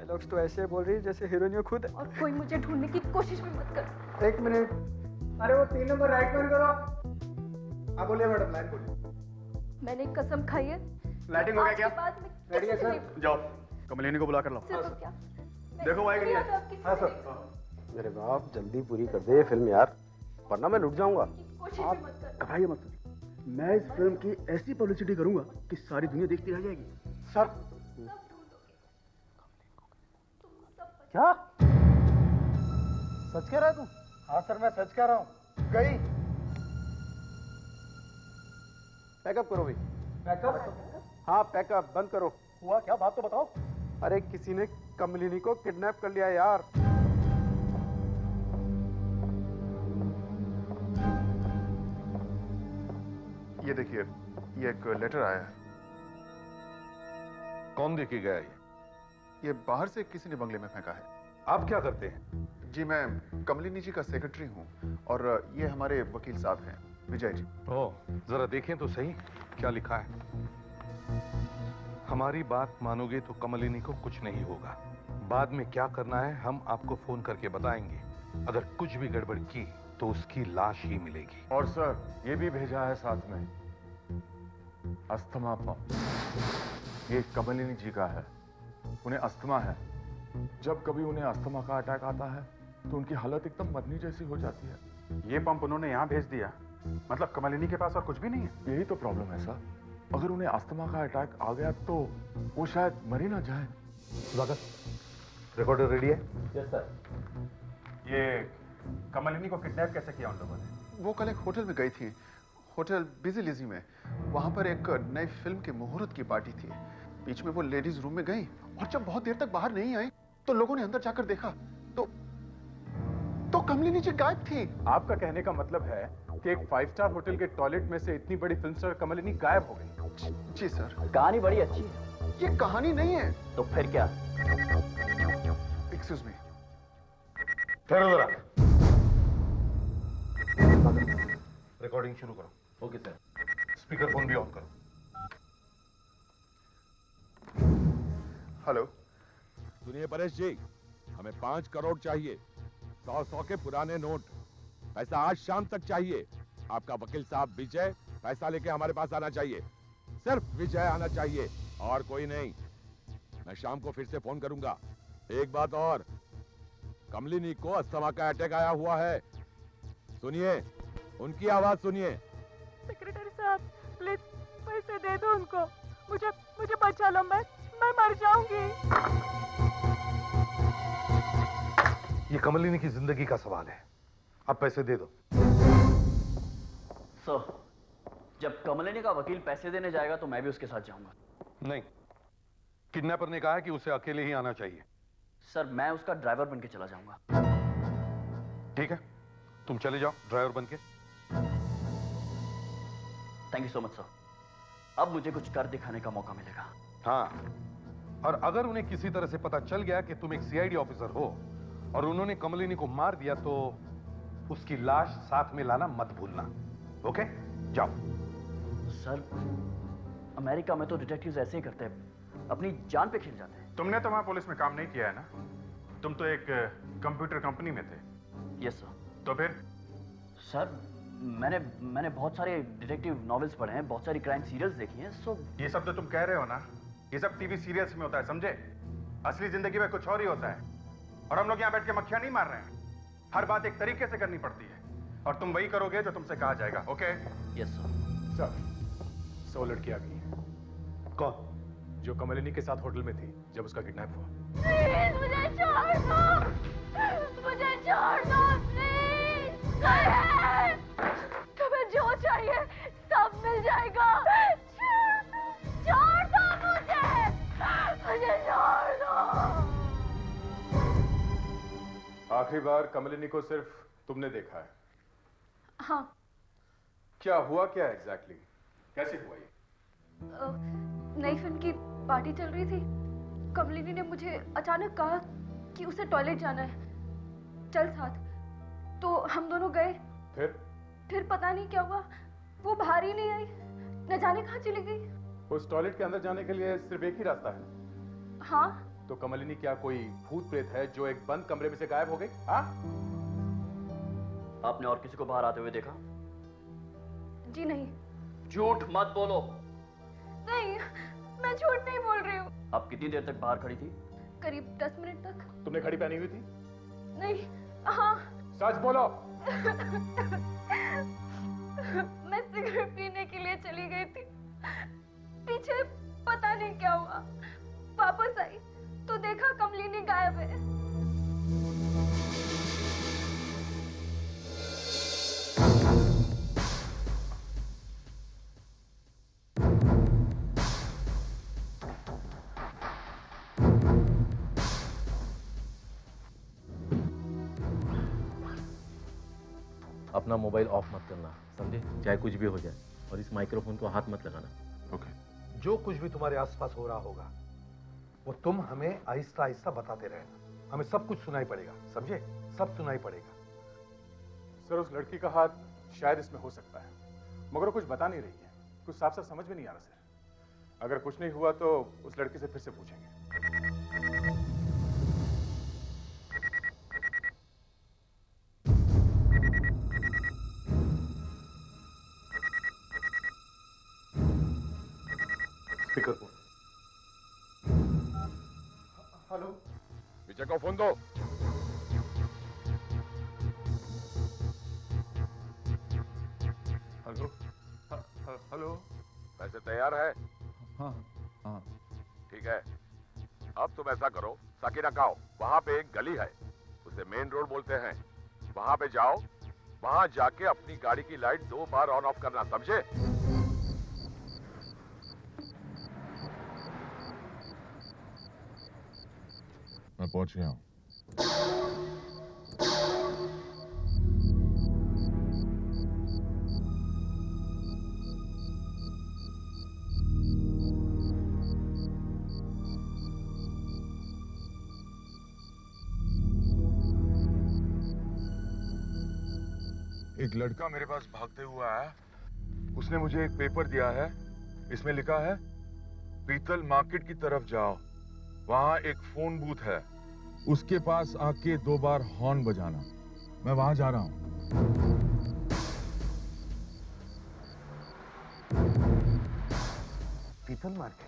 Dialogues तो ऐसे बोल रही है जैसे हीरोइन खुद है। और कोई मुझे ढूंढने की कोशिश भी मत कर। एक मिनट, अरे वो 3 नंबर राइट टर्न करो। हाँ बोलिए मैडम, लाइन बोलिए। मैंने एक कसम खाई है। लाइटिंग हो गया क्या? बाद में रेडी है सर? जाओ कमलिनी को बुला कर लाओ। तो क्या? देखो भाई मैं हाँ सर। मेरे बाप जल्दी पूरी कर दे ये फिल्म यार, वरना मैं लुट जाऊंगा। कोशिश भी मत कर। घबराइए मत सर, मैं इस फिल्म की ऐसी पब्लिसिटी करूंगा कि सारी दुनिया देखती रह जाएगी। सर क्या सच कह रहा है तू? हाँ सर मैं सच कह रहा हूँ। गई। पैकअप करो भाई। पैकअप? हाँ पैकअप बंद करो। हुआ क्या, बात तो बताओ। अरे किसी ने कमलिनी को किडनैप कर लिया यार। ये देखिए, ये एक लेटर आया है। कौन देके गया ये बाहर से किसी ने बंगले में फेंका है। आप क्या करते हैं? जी मैं कमलिनी जी का सेक्रेटरी हूँ और ये हमारे वकील साहब हैं, विजय जी। ओह, जरा देखें तो सही क्या लिखा है। हमारी बात मानोगे तो कमलिनी को कुछ नहीं होगा। बाद में क्या करना है हम आपको फोन करके बताएंगे। अगर कुछ भी गड़बड़ की तो उसकी लाश ही मिलेगी। और सर ये भी भेजा है साथ में अस्थमा पंप। ये कमलिनी जी का है, उन्हें अस्थमा है। जब कभी उन्हें अस्थमा का अटैक आता है तो उनकी हालत एकदम मरने जैसी हो जाती है। ये पंप उन्होंने यहाँ भेज दिया, मतलब कमलिनी के पास और कुछ भी नहीं है। यही तो प्रॉब्लम है सर, अगर उन्हें अस्थमा का अटैक आ गया तो वो शायद मर ही ना जाए। रिकॉर्डर रेडी है? Yes sir. ये कमलिनी को किडनैप कैसे किया उन लोगों ने? वो कल एक होटल में गई थी, होटल बिजी लिजी में। वहां पर एक नई फिल्म के मुहूर्त की पार्टी थी। बीच में वो लेडीज रूम में गई और जब बहुत देर तक बाहर नहीं आई तो लोगों ने अंदर जाकर देखा तो कमलिनी जी गायब थी। आपका कहने का मतलब है कि एक 5 स्टार होटल के टॉयलेट में से इतनी बड़ी फिल्म स्टार कमलिनी गायब हो गई? जी सर। कहानी बड़ी अच्छी है। ये कहानी नहीं है। तो फिर क्या? Excuse me. ठहरो जरा। रिकॉर्डिंग शुरू करो। Okay sir. स्पीकर फोन भी ऑन करो। हेलो। सुनिए परेश जी, हमें 5 करोड़ चाहिए। 100 के पुराने नोट। पैसा आज शाम तक चाहिए। आपका वकील साहब विजय पैसा लेके हमारे पास आना चाहिए। सिर्फ विजय आना चाहिए और कोई नहीं। मैं शाम को फिर से फोन करूंगा। एक बात और, कमलिनी को अस्थमा का अटैक आया हुआ है। सुनिए, उनकी आवाज सुनिए। सेक्रेटरी साहब प्लीज पैसे दे दो उनको। मुझे बचा लो, मैं मर जाऊंगी। ये कमलिनी की जिंदगी का सवाल है, अब पैसे दे दो। जब कमलिनी का वकील पैसे देने जाएगा तो मैं भी उसके साथ जाऊंगा। नहीं, किडनैपर ने कहा है कि उसे अकेले ही आना चाहिए। सर मैं उसका ड्राइवर बन के चला जाऊंगा। ठीक है, तुम चले जाओ ड्राइवर बन के। Thank you so much sir. अब मुझे कुछ कर दिखाने का मौका मिलेगा। हाँ, और अगर उन्हें किसी तरह से पता चल गया कि तुम एक सीआईडी ऑफिसर हो और उन्होंने कमलिनी को मार दिया तो उसकी लाश साथ में लाना मत भूलना। ओके, जाओ। सर अमेरिका में तो डिटेक्टिव्स ऐसे ही करते हैं, अपनी जान पे खेल जाते हैं। तुमने तो वहां पुलिस में काम नहीं किया है ना? तुम तो एक कंप्यूटर कंपनी में थे। Yes sir. तो फिर? सर मैंने बहुत सारे डिटेक्टिव नॉवेल्स पढ़े हैं, बहुत सारी क्राइम सीरियल्स देखी हैं। सो ये सब तो तुम कह रहे हो ना, ये सब टीवी सीरियल्स में होता है, समझे? असली जिंदगी में कुछ और ही होता है। और हम लोग यहाँ बैठ के मक्खियां नहीं मार रहे हैं। हर बात एक तरीके से करनी पड़ती है और तुम वही करोगे जो तुमसे कहा जाएगा। ओके? Yes sir. सर 100 लड़की आ गई है। कौन? जो कमलिनी के साथ होटल में थी जब उसका किडनैप हुआ। प्लीज मुझे छोड़ दो, मुझे छोड़ दो प्लीज। तुम्हें जो चाहिए सब मिल जाएगा। छोड़ दो मुझे छोड़ दो। आखिरी बार कमलिनी को सिर्फ तुमने देखा है? हाँ। क्या हुआ क्या एग्जैक्टली? कैसे हुआ ये? नई फिल्म की पार्टी चल रही थी। कमलिनी ने मुझे अचानक कहा कि उसे टॉयलेट जाना है, चल साथ। तो हम दोनों गए। फिर पता नहीं क्या हुआ, वो बाहर ही नहीं आई, न जाने कहाँ चली गई। उस टॉयलेट के अंदर जाने के लिए सिर्फ एक ही रास्ता है। हाँ, तो कमलिनी क्या कोई भूत प्रेत है जो एक बंद कमरे में से गायब हो गई? हाँ? आपने और किसी को बाहर आते हुए देखा? जी नहीं। झूठ मत बोलो। नहीं, मैं झूठ नहीं बोल रही हूँ। आप कितनी देर तक बाहर खड़ी थी? करीब 10 मिनट तक। तुमने घड़ी पहनी हुई थी? नहीं। हाँ। सच बोलो। मैं सिगरेट पीने के लिए चली गई थी, पीछे पता नहीं क्या हुआ, वापस आई तो देखा कमलिनी गायब है। अपना मोबाइल ऑफ मत करना, समझे? चाहे कुछ भी हो जाए, और इस माइक्रोफोन को हाथ मत लगाना। ओके। जो कुछ भी तुम्हारे आसपास हो रहा होगा वो तुम हमें आहिस्ता आहिस्ता बताते रहना। हमें सब कुछ सुनाई पड़ेगा, समझे? सब सुनाई पड़ेगा। सर उस लड़की का हाथ शायद इसमें हो सकता है, मगर कुछ बता नहीं रही है। कुछ साफ साफ समझ में नहीं आ रहा सर। अगर कुछ नहीं हुआ तो उस लड़की से फिर से पूछेंगे। स्पीकर पर। हेलो, विजय को फोन दो। हेलो। हेलो। वैसे तैयार है? हाँ हाँ। ठीक है, अब तुम ऐसा करो, साकिना गांव, वहां पे एक गली है, उसे मेन रोड बोलते हैं। वहां पे जाओ, वहां जाके अपनी गाड़ी की लाइट 2 बार ऑन ऑफ करना, समझे? मैं पहुंच गया हूं। एक लड़का मेरे पास भागते हुआ आया। उसने मुझे एक पेपर दिया है, इसमें लिखा है पीतल मार्केट की तरफ जाओ, वहां एक फोन बूथ है, उसके पास आके 2 बार हॉर्न बजाना। मैं वहां जा रहा हूं। पीतल मार्केट?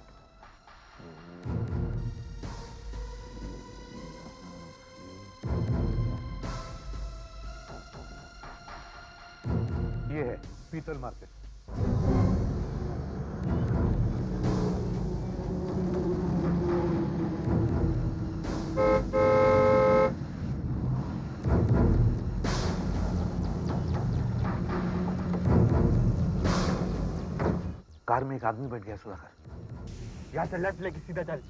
ये है पीतल मार्केट। कार में एक आदमी बैठ गया सुधाकर। यहाँ से लेफ्ट लेके सीधा चल,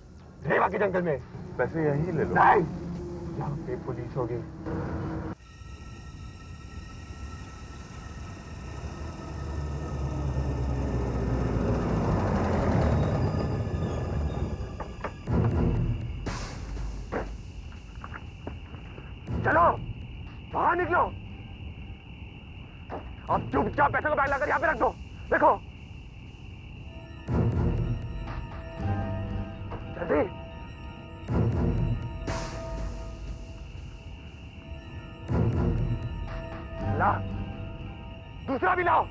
रेवा के जंगल में। पैसे यहीं ले लो। नहीं, यहाँ पे पुलिस होगी। चलो बाहर निकलो। अब चुपचाप पैसे को बैग लाकर यहाँ पे रख दो। देखो जल्दी। ला, दूसरा भी लाओ।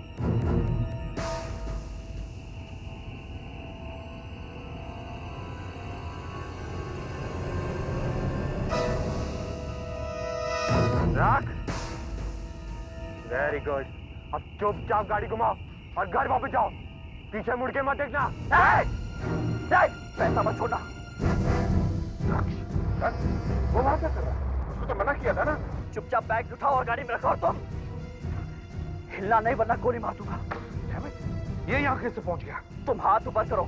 रख। Very good. अब चुपचाप गाड़ी घुमाओ और घर वापस जाओ। पीछे मुड़ के मत देखना। पैसा मत छोड़ना। वो वहां क्या कर रहा है? उसको तो मना किया था ना। चुपचाप बैग उठाओ और गाड़ी में रखो। और तुम हिलना नहीं, वरना गोली मार दूंगा। ये यहाँ कैसे पहुंच गया? तुम हाथ ऊपर करो,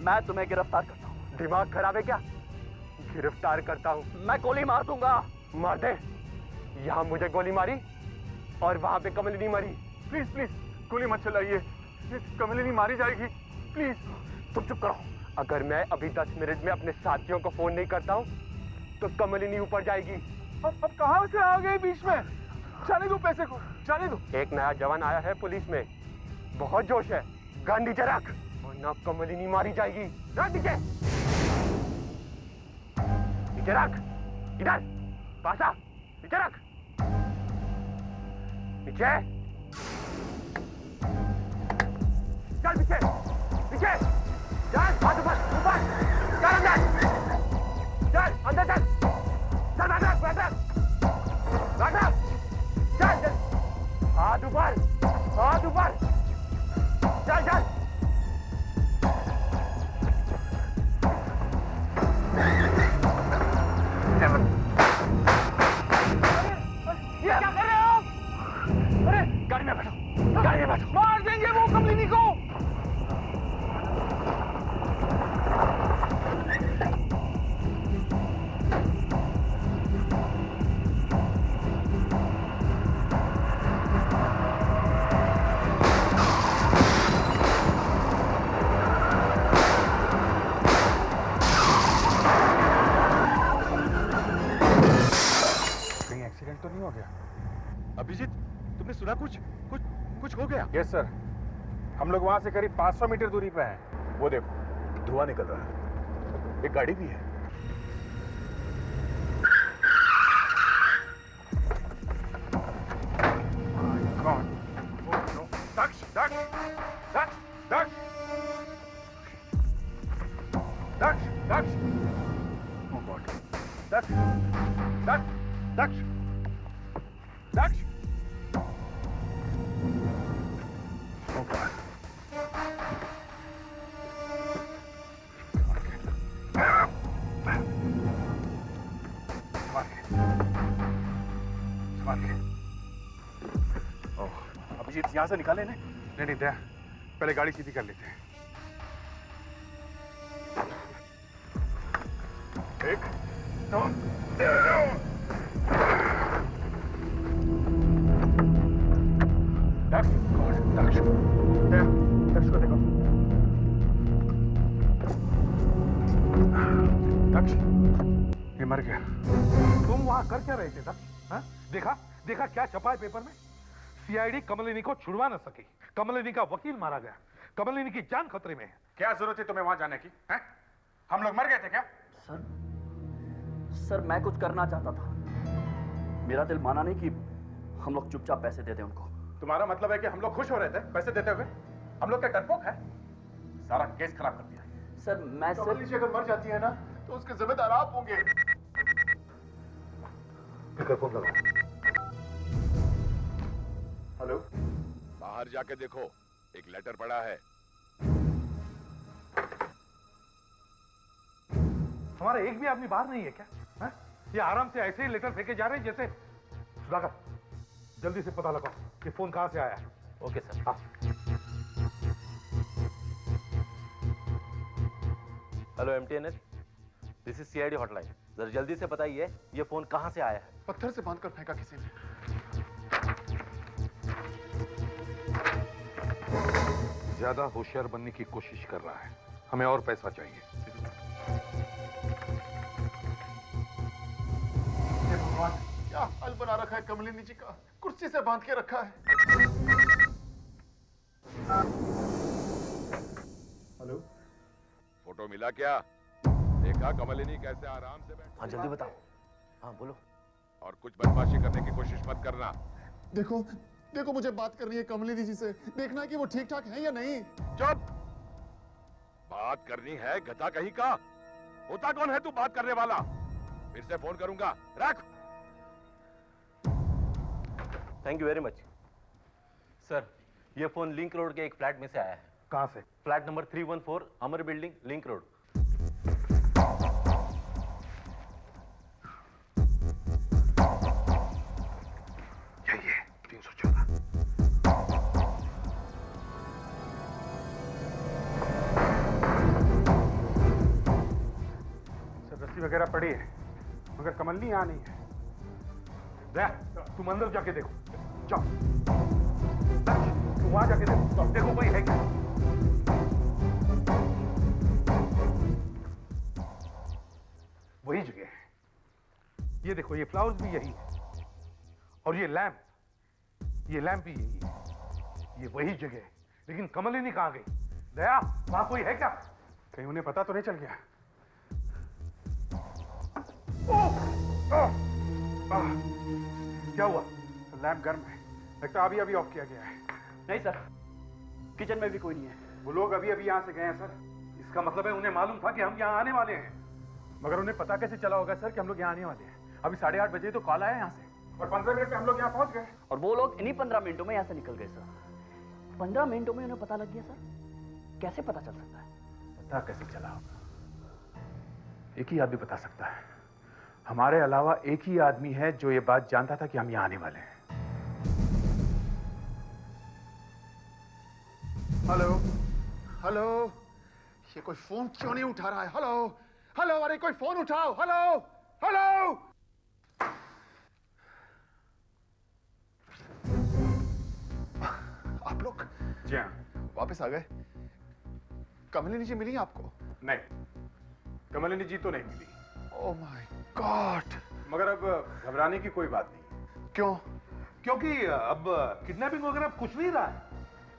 मैं तुम्हें गिरफ्तार करता हूँ। दिमाग खराब है क्या? गिरफ्तार करता हूँ? मैं गोली मार दूंगा। मार दे। यहाँ मुझे गोली मारी और वहां पे कमलिनी मरी। प्लीज प्लीज गोली मत चलाइए, कमलिनी मारी जाएगी। प्लीज तुम चुप करो। अगर मैं अभी 10 मिनट में अपने साथियों को फोन नहीं करता हूँ तो कमलिनी ऊपर जाएगी। अब कहाँ से आ गए बीच में? जाने दो पैसे को, जाने दो। एक नया जवान आया है पुलिस में, बहुत जोश है। गन नीचे रख वरना कमलिनी मारी जाएगी। रख नीचे। नीचे रख, इधर, पास आ, नीचे रख, नीचे, चल पीछे, नीचे, चल, हाथ ऊपर, ऊपर, चल अंदर, चल, अंदर चल, चल बैठ, चल, चल, हाथ ऊपर, चल, चल, ये क्या कर रहे हो? अरे गाड़ी में बैठो, मार देंगे वो कमलिनी को। तो नहीं हो गया? अभिजीत, तुमने सुना कुछ हो गया? यस सर, हम लोग वहां से करीब 500 मीटर दूरी पे हैं। वो देखो, धुआं निकल रहा है, एक गाड़ी भी है। दक्ष, दक्ष, दक्ष, दक्ष, दक्ष, दक्ष, oh God, दक्ष, दक्ष, दक्ष, दक्ष, oh God. संभाल के। ओह, अभिजीत यहाँ से निकाले ने? नहीं दया, पहले गाड़ी सीधी कर लेते हैं। एक, दो, दक्ष, दक्ष, दया, दक्ष को देखो। दक्ष, ये मर गया। तुम वहां कर क्या रहे थे दक्ष? हाँ? देखा क्या छपा है पेपर में? सीआईडी कमलिनी को छुड़वा न सकी, कमलिनी का वकील मारा गया, कमलिनी की जान खतरे में है। क्या जरूरत है तुम्हें वहां जाने की? हैं? हम लोग मर गए थे क्या? सर मैं कुछ करना चाहता था, मेरा दिल माना नहीं कि हम लोग चुपचाप पैसे दे दें उनको। तुम्हारा मतलब है कि हम लोग खुश हो रहे थे पैसे देते हुए? हम लोग क्या डरपोक है? सारा केस खराब कर दिया। सर मैं कमलिनी अगर मर जाती है ना तो उसके जिम्मेदार आप होंगे। फोन लगाओ। हेलो, बाहर जाके देखो, एक लेटर पड़ा है। हमारा एक भी आदमी बाहर नहीं है क्या? है? ये आराम से ऐसे ही लेटर फेंके जा रहे हैं जैसे। सुधाकर, जल्दी से पता लगाओ कि फोन कहां से आया है। Okay sir. हाँ। Hello MTNL, this is CID hotline. जरा जल्दी से बताइए ये फोन कहां से आया है? पत्थर से बांधकर फेंका किसी ने। ज्यादा होशियार बनने की कोशिश कर रहा है, हमें और पैसा चाहिए। हे भगवान, क्या हाल बना रखा है कमलिनी जी का, कुर्सी से बांध के रखा है। हेलो, फोटो मिला क्या? देखा कमलिनी कैसे आराम से बैठ? हाँ जल्दी बताओ। हाँ बोलो। और कुछ बदमाशी करने की कोशिश मत करना। देखो देखो, मुझे बात करनी है कमलिनी जी से, देखना है कि वो ठीक ठाक है या नहीं। चुप! बात करनी है गधा कहीं का? होता कौन है तू बात करने वाला? फिर से फोन करूंगा, रख। Thank you very much sir. ये फोन लिंक रोड के एक फ्लैट में से आया है। कहां से? फ्लैट नंबर 314 अमर बिल्डिंग, लिंक रोड। यही है 314। सर रस्सी वगैरह पड़ी है, मगर कमलिनी यहाँ नहीं है। दया, तुम अंदर जाके देखो, जाओ। तुम वहां जाके देखो, देखो कोई है क्या। वही जगह है, ये देखो, ये फ्लावर्स भी यही है, और ये लैंप भी यही है। ये वही जगह है, लेकिन कमलिनी कहां गई? दया, वहां कोई है क्या? कहीं उन्हें पता तो नहीं चल गया? क्या हुआ? लैंप गर्म है, लगता अभी अभी ऑफ किया गया है। नहीं सर, किचन में भी कोई नहीं है। वो लोग अभी अभी यहाँ से गए हैं सर। इसका मतलब है उन्हें मालूम था कि हम यहाँ आने वाले हैं। मगर उन्हें पता कैसे चला होगा सर कि हम लोग यहाँ आने वाले हैं? अभी 8:30 बजे तो कॉल आया यहाँ से, और 15 मिनट में हम लोग यहाँ पहुँच गए। और वो लोग इन्हीं 15 मिनटों में यहाँ से निकल गए सर। 15 मिनटों में उन्हें पता लग गया सर? कैसे पता चल सकता है? पता कैसे चला होगा? एक ही आदमी बता सकता है। हमारे अलावा एक ही आदमी है जो ये बात जानता था कि हम यहाँ आने वाले हैं। हेलो हेलो, ये कोई फोन क्यों नहीं उठा रहा है? हेलो हेलो, अरे कोई फोन उठाओ। Hello hello. आप लोग जी हाँ। वापस आ गए? कमलिनी जी मिली आपको? नहीं, कमलिनी जी तो नहीं मिली। Oh my God. मगर अब घबराने की कोई बात नहीं। क्यों? क्योंकि अब किडनैपिंग वगैरह अब कुछ नहीं रहा है।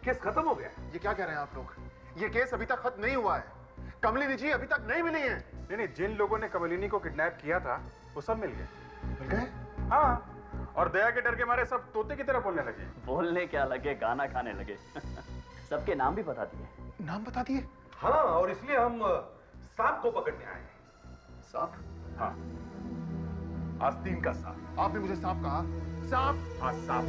केस खत्म हो गया। ये क्या कह रहे हैं आप लोग? ये केस अभी तक खत्म नहीं हुआ है। कमलिनी जी अभी तक नहीं मिली हैं। नहीं, जिन लोगों ने कमलिनी को किडनैप किया था वो सब मिल गए। मिल गए? हाँ, और दया के डर के मारे सब तोते की तरह बोलने लगे। बोलने क्या लगे, गाना खाने लगे। सबके नाम भी बता दिए। नाम बता दिए? हाँ, और इसलिए हम सांप को पकड़ने आए हैं। सांप? हाँ, आस्तीन का सांप। आपने मुझे सांप कहा? सांप? हाँ, सांप।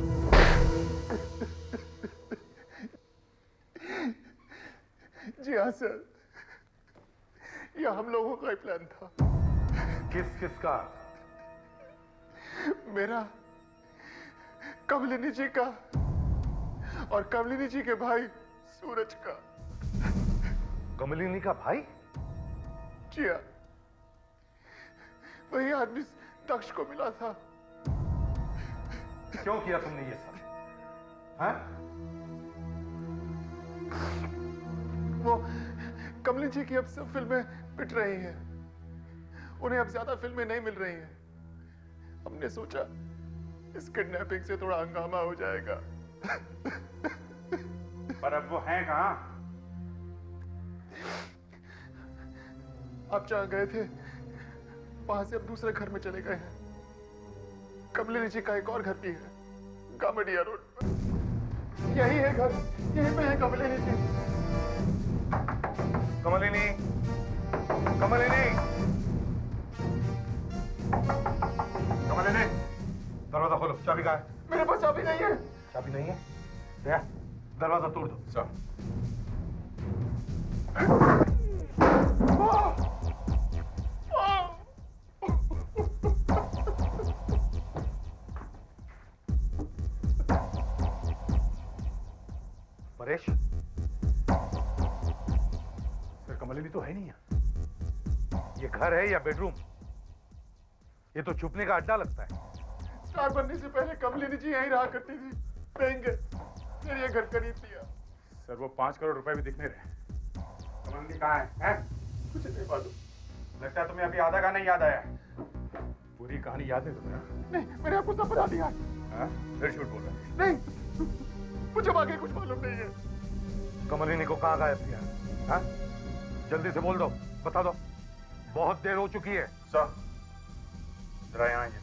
जी हाँ सर, यह हम लोगों का ही प्लान था। किसका? मेरा, कमलिनी जी का और कमलिनी जी के भाई सूरज का। कमलिनी का भाई? जी हाँ, वही आदमी दक्ष को मिला था। क्यों किया तुमने ये सब? हाँ? वो कमलिनी जी की अब सब फिल्में पिट रही हैं। उन्हें अब ज्यादा फिल्में नहीं मिल रही हैं। हमने सोचा इस किडनैपिंग से थोड़ा हंगामा हो जाएगा। पर अब वो हैं कहाँ? आप जहाँ गए थे वहां से अब दूसरे घर में चले गए हैं। कमलिनी जी का एक और घर भी है, गामडिया रोड पर। यही है घर, यहीं पे है कमलिनी जी। कमलिनी, कमलिनी, कमलिनी, दरवाजा खोलो। चाबी कहाँ है? मेरे पास चाबी नहीं है। चाबी नहीं है? दया, दरवाजा तोड़ दो। सर, परेश, सर कमलिनी तो है नहीं यहाँ। ये घर है या बेडरूम? ये तो छुपने का अड्डा लगता है। स्टार बनने से पहले कमलिनी जी यहीं रहा करती थी। महंगे, फिर ये घर खरीद लिया। सर वो 5 करोड़ रुपए भी दिखने रहे। कमलिनी कहाँ है? हैं? कुछ नहीं मालूम। लगता है तुम्हें अभी आधा गाना याद आया है। पूरी कहानी याद है तुम्हें? नहीं, मैंने आपको सब बता दिया। हाँ? फिर झूठ बोल रहे हैं। नहीं, मुझे आगे कुछ मालूम नहीं है। कमलिनी को कहाँ गायब किया? हाँ? जल्दी से बोल दो, बता दो। बहुत देर हो चुकी है। सर, जरा यहाँ आइए।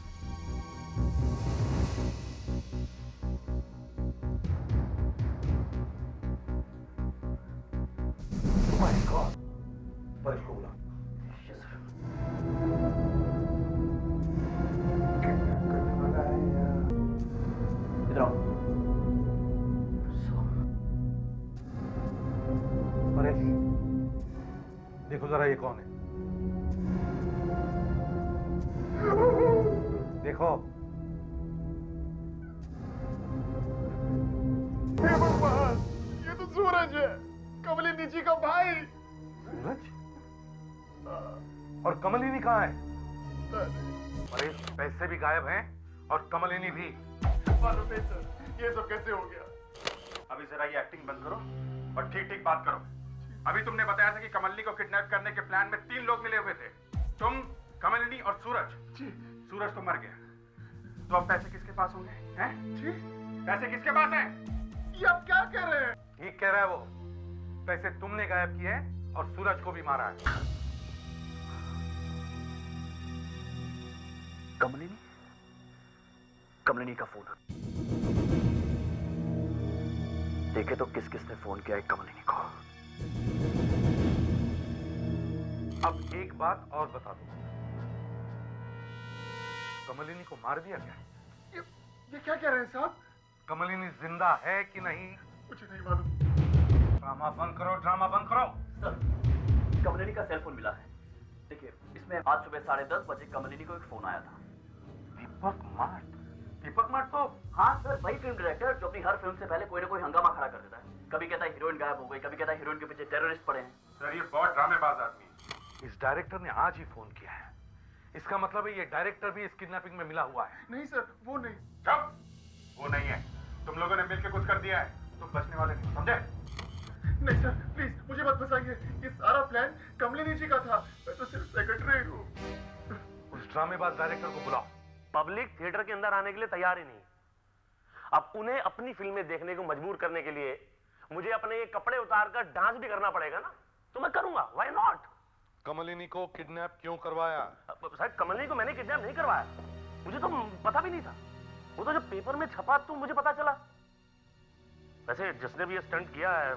माय गॉड, परेश को बुला। इधर आओ। परेश, देखो जरा ये कौन है? देखो। हे भगवान, ये तो सूरज है, कमलिनी जी का भाई। सूरज? और कमलिनी कहाँ है? परेश, पैसे भी गायब हैं और कमलिनी भी। मालूम नहीं सर, ये सब कैसे हो गया? अभी जरा ये एक्टिंग बंद करो और ठीक ठीक बात करो। अभी तुमने बताया था कि कमलिनी को किडनैप करने के प्लान में 3 लोग मिले हुए थे, तुम, कमलिनी और सूरज। सूरज तो मर गया, तो अब पैसे किसके पास होंगे? हैं? पैसे किसके पास हैं? ये आप क्या कह रहे हैं? ठीक कह रहा है वो। पैसे तुमने गायब किए और सूरज को भी मारा है। कमलिनी कमलिनी का फोन। देखे तो किस किसने फोन किया है कमलिनी को। अब एक बात और बता दो, कमलिनी को मार दिया क्या? ये क्या कह रहे हैं साहब? कमलिनी जिंदा है कि नहीं? मुझे नहीं मालूम। ड्रामा बंद करो, ड्रामा बंद करो। सर, कमलिनी का सेल फोन मिला है। देखिए, इसमें आज सुबह 10:30 बजे कमलिनी को एक फोन आया था। दीपक मार्ट? दीपक मार्ट तो हाँ सर, वही फिल्म डायरेक्टर जो अपनी हर फिल्म से पहले कोई ना कोई हंगामा खड़ा कर देता है। कभी कहता है हीरोइन गायब हो गई, कभी कहता है हीरोइन के पीछे टेररिस्ट पड़े हैं। सर ये बहुत ड्रामेबाज आदमी है। इस डायरेक्टर ने आज ही फोन किया है। इसका मतलब है ये डायरेक्टर भी इस किडनैपिंग में मिला हुआ है। नहीं सर, वो नहीं। चुप! वो नहीं है। तुम लोगों ने मिलकर कुछ कर दिया है। तुम बचने वाले नहीं, समझे? नहीं सर, प्लीज मुझे मत फंसाइए। ये सारा प्लान कमलिनी जी का था। मैं तो सिर्फ सेक्रेटरी हूँ। उस ड्रामेबाज डायरेक्टर को बुलाओ। पब्लिक थिएटर के अंदर आने के लिए तैयार ही नहीं। अब उन्हें अपनी फिल्में देखने को मजबूर करने के लिए मुझे अपने ये कपड़े उतारकर डांस भी करना पड़ेगा ना, तो मैं करूंगा। Why not? कमलिनी को किडनैप क्यों करवाया? शायद कमलिनी को मैंने किडनैप नहीं करवाया, मुझे तो पता भी नहीं था। वो तो जब पेपर में छपा तो मुझे पता चला। वैसे जिसने भी ये स्टंट किया है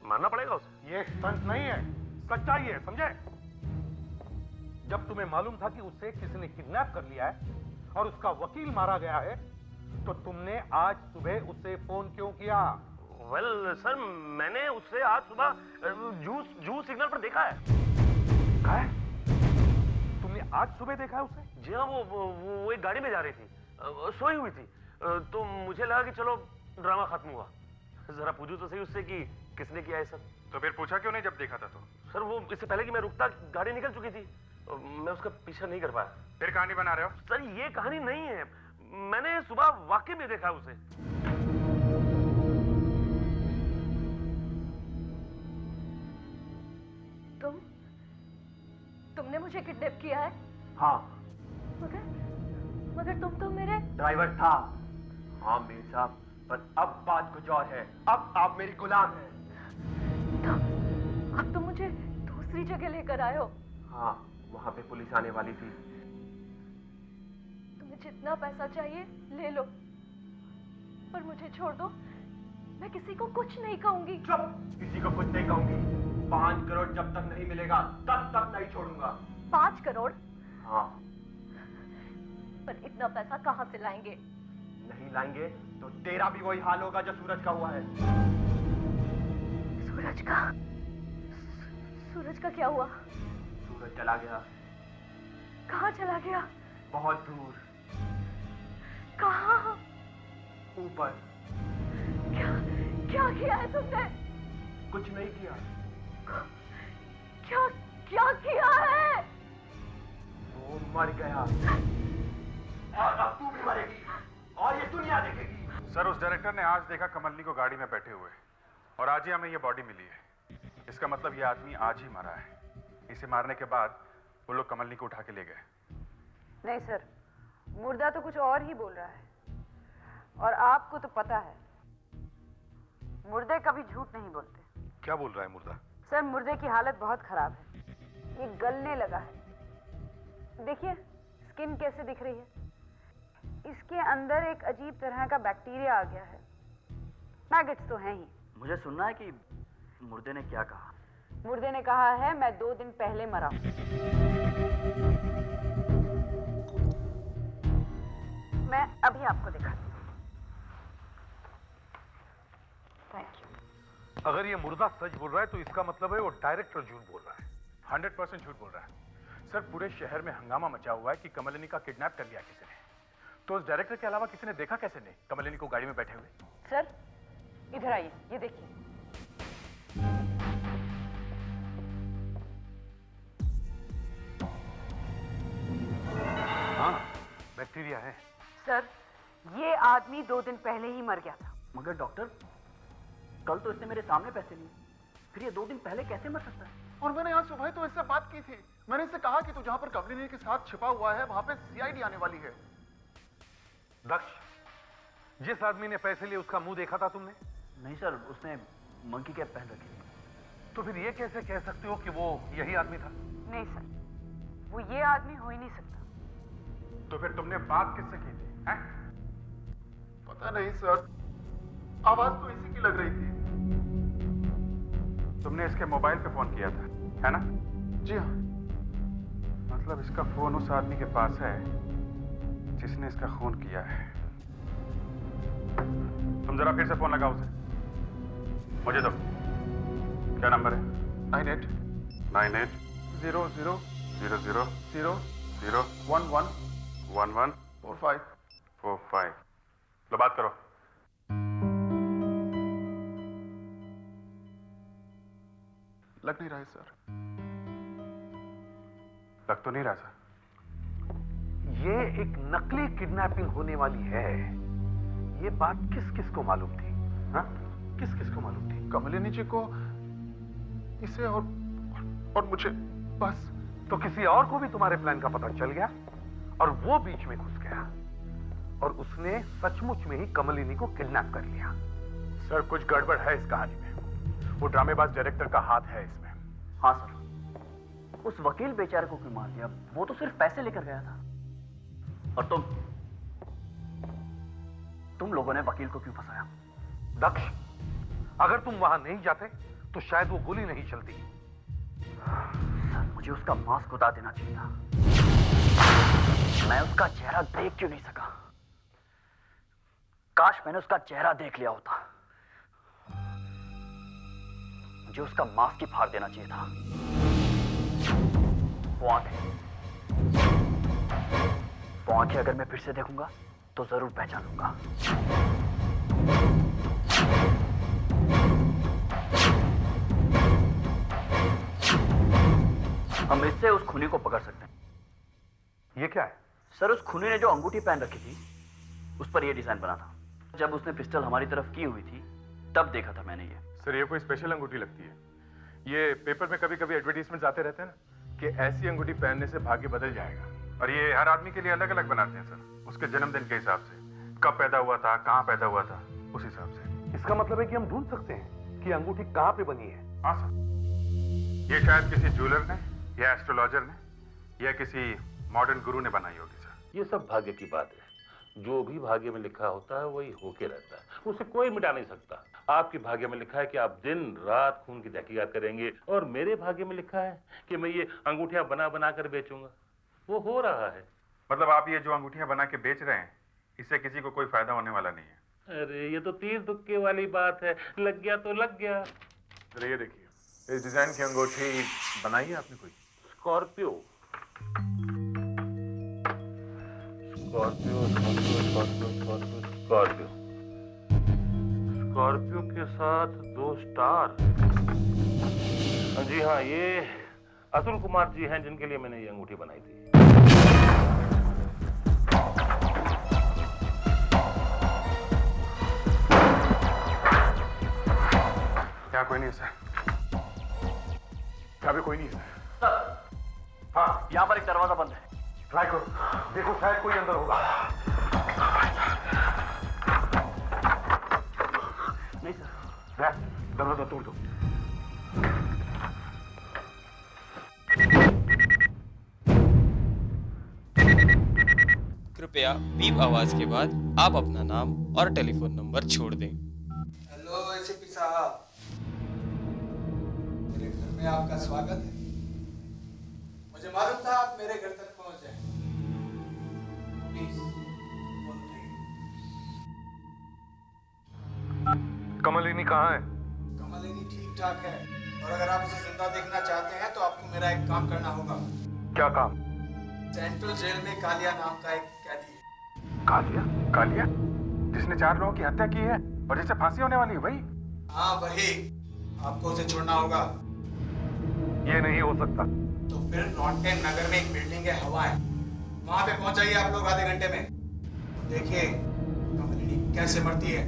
मानना पड़ेगा उसे। ये स्टंट नहीं है, सच्चाई है, समझे? जब तुम्हें मालूम था कि उससे किसी ने किडनैप कर लिया है और उसका वकील मारा गया है, तो तुमने आज सुबह उससे फोन क्यों किया? वेल सर, मैंने उससे आज सुबह जू सिग्नल पर देखा है। क्या है? तुमने आज सुबह देखा है उसे? जी हाँ, वो एक गाड़ी में जा रही थी, सोई हुई थी। तो मुझे लगा कि चलो ड्रामा खत्म हुआ, जरा पूछूं तो सही उससे कि किसने किया है सब। तो फिर पूछा क्यों नहीं जब देखा था तो? सर वो इससे पहले कि मैं रुकता गाड़ी निकल चुकी थी, मैं उसका पीछा नहीं कर पाया। फिर कहानी बना रहे हो? सर ये कहानी नहीं है, मैंने सुबह वाकई में देखा उसे। तुमने मुझे किडनैप किया है? हाँ। मगर तुम तो मेरे ड्राइवर था। हाँ मीर साहब, पर अब बात कुछ और है। अब आप मेरी गुलाम हैं। अब तुम मुझे दूसरी जगह लेकर आए हो। हाँ, वहाँ पे पुलिस आने वाली थी। तुम्हें जितना पैसा चाहिए ले लो, पर मुझे छोड़ दो। मैं किसी को कुछ नहीं कहूंगी। चुप! किसी को कुछ नहीं कहूंगी। 5 करोड़ जब तक नहीं मिलेगा तब तक नहीं छोड़ूंगा। 5 करोड़? हाँ। पर इतना पैसा कहाँ से लाएंगे? नहीं लाएंगे तो तेरा भी वही हाल होगा जो सूरज का हुआ है। सूरज का? सूरज का क्या हुआ? सूरज चला गया। कहाँ चला गया? बहुत दूर। कहाँ? ऊपर। क्या किया है तुमने? कुछ नहीं किया। क्या किया है? वो मर गया और अब तू भी मरेगी और ये दुनिया देखेगी। सर उस डायरेक्टर ने आज देखा कमलिनी को गाड़ी में बैठे हुए, और आज ही हमें ये बॉडी मिली है। इसका मतलब ये आदमी आज ही मरा है। इसे मारने के बाद वो लोग कमलिनी को उठा के ले गए। नहीं सर, मुर्दा तो कुछ और ही बोल रहा है, और आपको तो पता है मुर्दे कभी झूठ नहीं बोलते। क्या बोल रहा है मुर्दा? सर मुर्दे की हालत बहुत खराब है, ये गलने लगा है। देखिए स्किन कैसे दिख रही है, इसके अंदर एक अजीब तरह का बैक्टीरिया आ गया है। मैगेट्स तो हैं ही। मुझे सुनना है कि मुर्दे ने क्या कहा। मुर्दे ने कहा है मैं 2 दिन पहले मरा हूं। मैं अभी आपको दिखाती हूँ। Thank you. अगर ये मुर्दा सच बोल रहा है तो इसका मतलब है वो डायरेक्टर झूठ बोल रहा है। 100% झूठ बोल रहा है। सर पूरे शहर में हंगामा मचा हुआ है कि कमलिनी का किडनैप कर लिया किसी ने। तो उस डायरेक्टर के अलावा किसी ने देखा कैसे नहीं कमलिनी को गाड़ी में बैठे हुए? सर इधर आइए, ये देखिए। हाँ, बैक्टीरिया है। सर ये आदमी 2 दिन पहले ही मर गया था। मगर डॉक्टर, कल तो इसने मेरे सामने पैसे लिए, फिर ये 2 दिन पहले कैसे मर सकता है? और मैंने आज सुबह तो इससे बात की थी। मैंने इससे कहा कि तू जहां पर कमलिनी के साथ छिपा हुआ है वहां पे सीआईडी आने वाली है। दक्ष, जिस आदमी ने पैसे लिए उसका मुंह देखा था तुमने? नहीं सर, उसने मंकी कैप पहन रखी थी। तो फिर ये कैसे कह सकते हो कि वो यही आदमी था? नहीं सर, वो ये आदमी हो ही नहीं सकता। तो फिर तुमने बात किससे की थी, हैं? पता नहीं सर, आवाज तो इसी की लग रही थी। तुमने इसके मोबाइल पे फोन किया था, है ना? जी हाँ। मतलब इसका फोन उस आदमी के पास है जिसने इसका खून किया है। तुम जरा फिर से फोन लगाओ उसे। मुझे दो। क्या नंबर है? 98 98 00 00 0 0 11 11 45। 45। लो बात करो। लग नहीं रहा है सर। लग तो नहीं रहा सर। ये एक नकली किडनैपिंग होने वाली है, ये बात किस किस को मालूम थी? हाँ, किस किस को मालूम थी? कमलिनी जी को, इसे और मुझे बस। तो किसी और को भी तुम्हारे प्लान का पता चल गया और वो बीच में घुस गया और उसने सचमुच में ही कमलिनी को किडनैप कर लिया। सर कुछ गड़बड़ है इस कहानी में। वो ड्रामेबाज डायरेक्टर का हाथ है इसमें। हाँ सर, उस वकील बेचारे को क्यों मार दिया? वो तो सिर्फ पैसे लेकर गया था। और तुम लोगों ने वकील को क्यों फंसाया? दक्ष, अगर तुम वहां नहीं जाते तो शायद वो गोली नहीं चलती। सर, मुझे उसका मास्क उतार देना चाहिए था। मैं उसका चेहरा देख क्यों नहीं सका? काश मैंने उसका चेहरा देख लिया होता। मुझे उसका मास्क ही फाड़ देना चाहिए था। वो आंखें अगर मैं फिर से देखूंगा तो जरूर पहचान लूंगा। हम इससे उस खूनी को पकड़ सकते हैं। ये क्या है? सर, उस खूनी ने जो अंगूठी पहन रखी थी उस पर यह डिजाइन बना था। जब उसने पिस्टल हमारी तरफ की हुई थी तब देखा था मैंने ये। सर ये कोई स्पेशल अंगूठी लगती है। ये पेपर में कभी कभी एडवर्टीजमेंट आते रहते हैं ना कि ऐसी अंगूठी पहनने से भाग्य बदल जाएगा। और ये हर आदमी के लिए अलग अलग बनाते हैं सर, उसके जन्मदिन के हिसाब से, कब पैदा हुआ था, कहाँ पैदा हुआ था, उस हिसाब से। इसका मतलब है कि हम ढूंढ सकते हैं कि अंगूठी कहाँ पे बनी है। हाँ सर, ये शायद किसी ज्वेलर ने या एस्ट्रोलॉजर ने या किसी मॉडर्न गुरु ने बनाई होगी सर। ये सब भाग्य की बात है। जो भी भाग्य में लिखा होता है वही होके रहता है, उसे कोई मिटा नहीं सकता। आपके भाग्य में लिखा है कि आप दिन रात खून की तहकीकात करेंगे और मेरे भाग्य में लिखा है कि मैं ये अंगूठियां बना बना कर बेचूंगा। वो हो रहा है। मतलब आप ये जो अंगूठियां बना के बेच रहे हैं इससे किसी को कोई फायदा होने वाला नहीं है। अरे ये तो तीर तुक्के वाली बात है, लग गया तो लग गया। सर ये देखिए, इस डिजाइन की अंगूठी बनाई है आपने कोई? Scorpio Scorpio Scorpio Scorpio Scorpio Scorpio Scorpio के साथ 2 स्टार। जी हाँ, ये अतुल कुमार जी हैं जिनके लिए मैंने ये अंगूठी बनाई थी। क्या कोई नहीं सर? क्या भी कोई नहीं सर? सर, हाँ, यहाँ पर एक दरवाजा बंद है। ट्राई करो, देखो शायद कोई अंदर होगा। नहीं सर। दरवाजा तोड़ दो। कृपया बीप आवाज के बाद आप अपना नाम और टेलीफोन नंबर छोड़ दें। हेलो एसीपी साहब, मेरे घर में आपका स्वागत है। मुझे मालूम था आप मेरे घर तक पहुंच जाएंगे। प्लीज फोन उठाइए। कमलिनी कहाँ है? कमलिनी ठीक ठाक है, और अगर आप उसे जिंदा देखना चाहते हैं तो आपको मेरा एक काम करना होगा। क्या काम? सेंट्रल जेल में कालिया नाम का एक कैदी है। कालिया? कालिया जिसने 4 लोगों की हत्या की है और जिसे फांसी होने वाली है, वही? हाँ वही। आपको उसे छोड़ना होगा। ये नहीं हो सकता। तो फिर नॉर्टन नगर में एक बिल्डिंग है, हवा है, वहां पे पहुंच जाइए आप लोग आधे घंटे में। देखिए कमलिनी कैसे मरती है।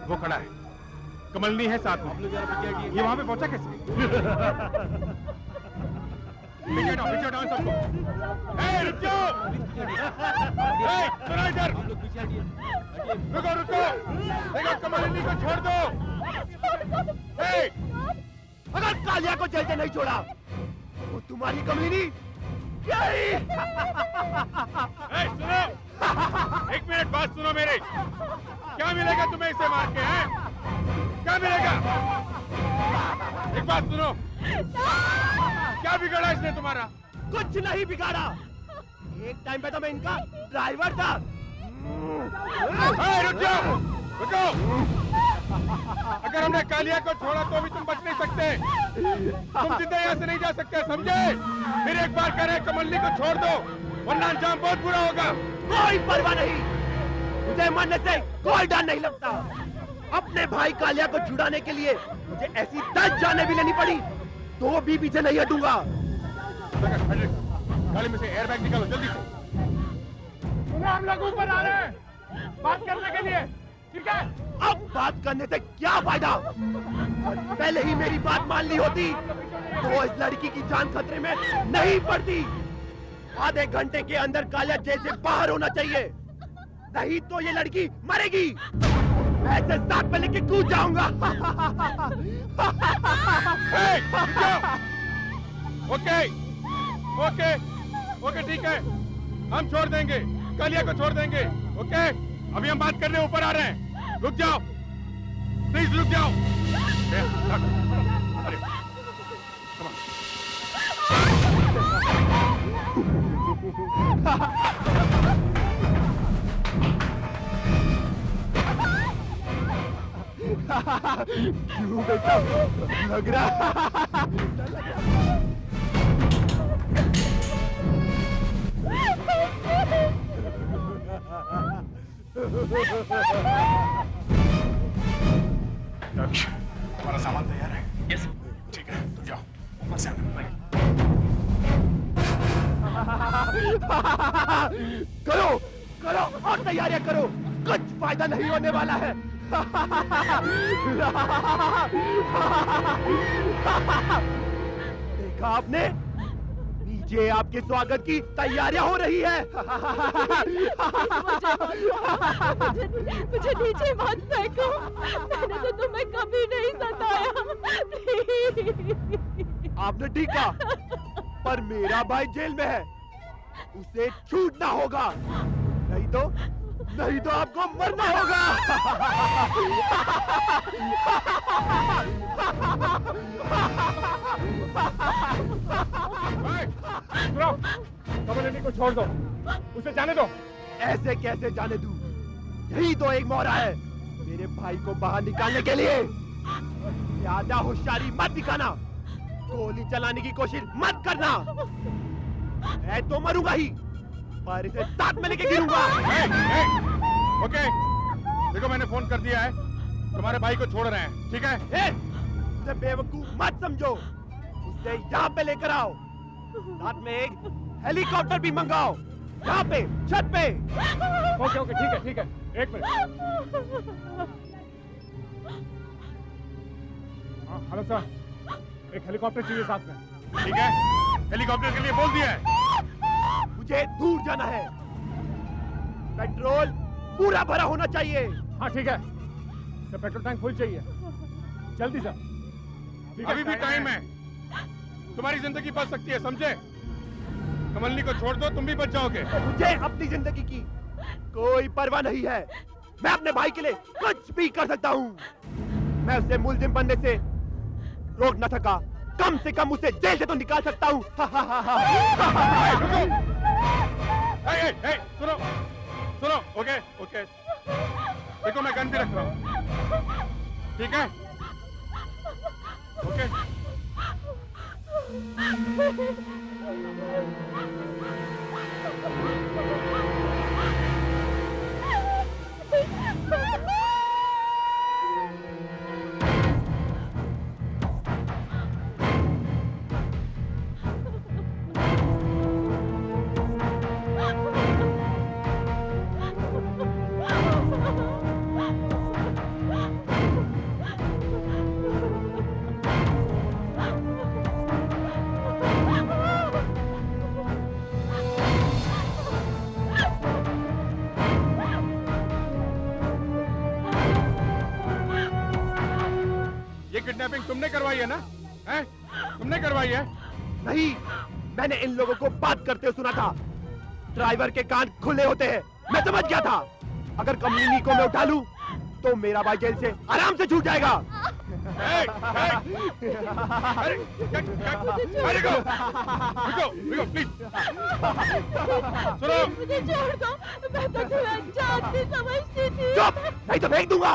वो खड़ा है, कमलनी है साथ में। ये वहां पे पहुंचा कैसे? पीछे हटाओ सबको। रुक जाओ! सुनो इधर! रुको! देखो कमलनी को छोड़ दो! अगर कालिया को जेल से नहीं छोड़ा वो तुम्हारी कमलिनी यही। सुनो! एक मिनट बात सुनो मेरी। क्या मिलेगा तुम्हें इसे मार के? हैं? क्या मिलेगा? एक बात सुनो, क्या बिगाड़ा इसने तुम्हारा? कुछ नहीं बिगाड़ा। एक टाइम पे तो मैं इनका ड्राइवर था। रुक जाओ! रुको! अगर हमने कालिया को छोड़ा तो भी तुम बच नहीं सकते। तुम सीधे यहाँ से नहीं जा सकते, समझे? फिर एक बार कह रहे कमलनी को छोड़ दो, वरना अंजाम बहुत बुरा होगा। कोई परवाह नहीं, मुझे मरने से कोई डर नहीं लगता। अपने भाई कालिया को छुड़ाने के लिए मुझे ऐसी 10 जानें भी लेनी पड़ी तो भी पीछे नहीं हटूंगा। गाड़ी में से एयरबैग निकालो जल्दी से। हम लोग ऊपर आ रहे हैं बात करने के लिए, ठीक है? अब बात करने से क्या फायदा? पहले ही मेरी बात मान ली होती तो इस लड़की की जान खतरे में नहीं पड़ती। आधे घंटे के अंदर कालिया जेल से बाहर होना चाहिए, नहीं तो ये लड़की मरेगी। मैं इसे साथ में लेके कूद जाऊंगा। ओके ठीक है, हम छोड़ देंगे, कालिया को छोड़ देंगे। ओके, अभी हम बात करने ऊपर आ रहे हैं। रुक जाओ, प्लीज रुक जाओ। अरे क्यों बेटा लग रहा? हमारा सामान तैयार है? यस, ठीक है, तो जाओ ऊपर से आना। करो और तैयारियां करो, कुछ फायदा नहीं होने वाला है। देखा आपने, नीचे आपके स्वागत की तैयारियां हो रही है। मुझे नीचे मत फेंको, मैंने तो तुम्हें कभी नहीं सताया। आपने ठीक कहा, पर मेरा भाई जेल में है, उसे छूटना होगा, नहीं तो आपको मरना होगा। कमलिनी को छोड़ दो, उसे जाने दो। ऐसे कैसे जाने दूं? यही तो एक मौका है मेरे भाई को बाहर निकालने के लिए। ज्यादा होशियारी मत दिखाना, गोली चलाने की कोशिश मत करना। मैं तो मरूंगा ही, पर इसे साथ में लेके गिरूंगा। ओके, देखो मैंने फोन कर दिया है, तुम्हारे भाई को छोड़ रहे हैं, ठीक है? उसे बेवकूफ मत समझो, उसे यहाँ पे लेकर आओ, साथ में एक हेलीकॉप्टर भी मंगाओ, यहाँ पे छत पे। ओके, ठीक है, एक मिनट। हेलो सर, एक हेलीकॉप्टर चाहिए साथ में। ठीक है, हेलीकॉप्टर के लिए बोल दिया है। मुझे दूर जाना है, पेट्रोल पूरा भरा होना चाहिए। हाँ ठीक है सर, पेट्रोल टैंक फुल चाहिए, जल्दी सर। अभी भी टाइम है, तुम्हारी जिंदगी बच सकती है, समझे? कमलनी को छोड़ दो, तुम भी बच जाओगे। मुझे अपनी जिंदगी की कोई परवाह नहीं है, मैं अपने भाई के लिए कुछ भी कर सकता हूँ। मैं उसे मुलजिम बनने से रोक न सका, कम से कम उसे जेल से तो निकाल सकता हूँ। सुनो सुनो, ओके ओके, देखो मैं गन भी रख रहा हूँ, ठीक है? ओके। किडनैपिंग तुमने करवाई है ना? हैं? तुमने करवाई है? नहीं, मैंने इन लोगों को बात करते हुए सुना था। ड्राइवर के कान खुले होते हैं, मैं समझ गया था। अगर कमलिनी को मैं उठा लूं, तो मेरा भाई जेल से आराम से छूट जाएगा। रुको प्लीज, सुनो, मुझे छोड़ दो, मैं तो तुम्हें जानती समझती थी। चुप, नहीं तो फेंक दूंगा।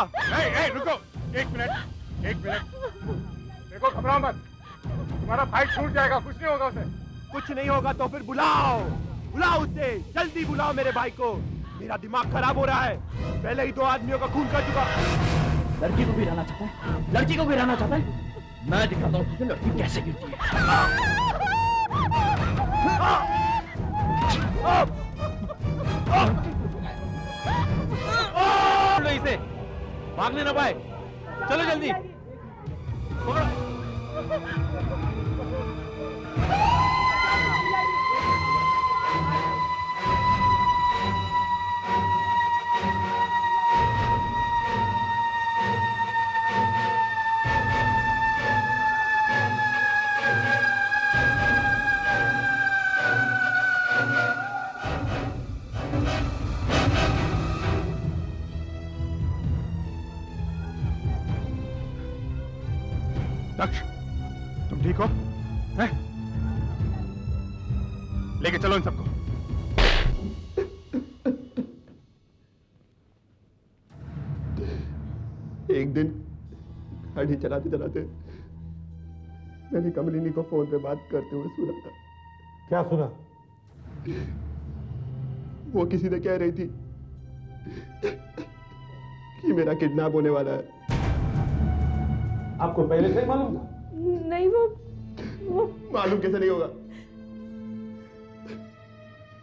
रुको, एक मिनट। देखो, घबराओ मत, तुम्हारा भाई छूट जाएगा, कुछ नहीं होगा उसे। कुछ नहीं होगा तो फिर बुलाओ उसे, जल्दी बुलाओ मेरे भाई को। मेरा दिमाग खराब हो रहा है, पहले ही 2 आदमियों का खून कर चुका। लड़की को भी रहना चाहता है, लड़की को भी रहना चाहता है। मैं दिखाता हूँ कि लड़की कैसे गिरती है। इसे भागने ना पाए, चलो जल्दी। दक्ष, तुम ठीक हो? हैं? लेके चलो इन सबको। एक दिन गाड़ी चलाते चलाते मैंने कमलिनी को फोन पे बात करते हुए सुना था। क्या सुना? वो किसी से कह रही थी कि मेरा किडनैप होने वाला है। आपको पहले से ही मालूम था? नहीं, वो मालूम कैसे नहीं होगा?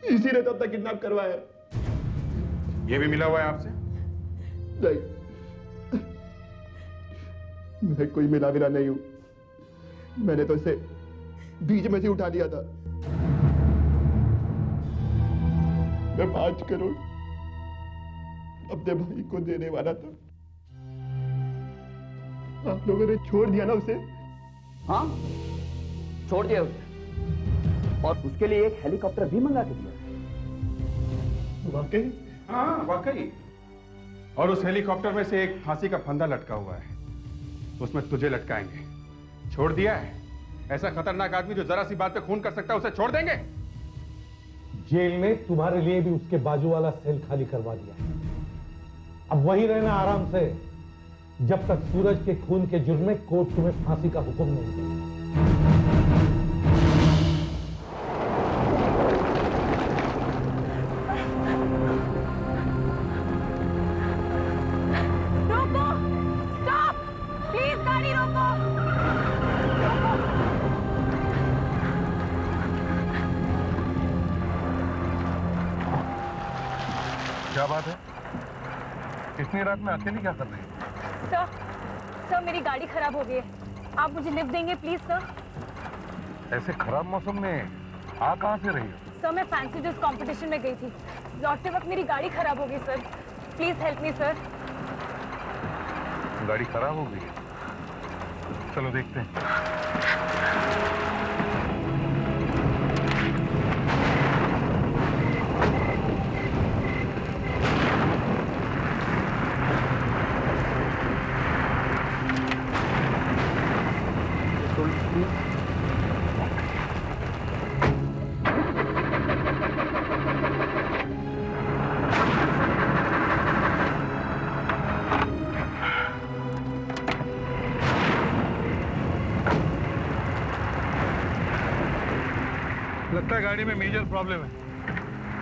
इसी ने तब तक किडनैप करवाया। ये भी मिला हुआ है आपसे? नहीं, मैं कोई मिला विला नहीं हूं। मैंने तो इसे बीच में से उठा लिया था। मैं 5 करोड़ अपने भाई को देने वाला था। आप लोगों ने छोड़ दिया ना उसे? हाँ, छोड़ दिया उसे, और उसके लिए एक हेलीकॉप्टर भी मंगा के दिया। वाकई? हाँ, वाकई। और उस हेलीकॉप्टर में से एक फांसी का फंदा लटका हुआ है, उसमें तुझे लटकाएंगे। छोड़ दिया है? ऐसा खतरनाक आदमी जो जरा सी बात पे खून कर सकता है, उसे छोड़ देंगे? जेल में तुम्हारे लिए भी उसके बाजू वाला सेल खाली करवा दिया है। अब वही रहना आराम से, जब तक सूरज के खून के जुर्म में कोर्ट तुम्हें फांसी का हुक्म नहीं देगा। रोको, स्टॉप, प्लीज गाड़ी रोको। क्या बात है? इतनी रात में अकेली क्या कर रही है? सर, मेरी गाड़ी खराब हो गई है, आप मुझे लिफ्ट देंगे प्लीज सर? ऐसे खराब मौसम में आ कहां से रही हो? सर, मैं फैंसी ड्रेस कंपटीशन में गई थी, लौटते वक्त मेरी गाड़ी खराब हो गई sir, please help me sir. गाड़ी खराब हो गई है? चलो देखते हैं। लगता है गाड़ी में मेजर प्रॉब्लम है।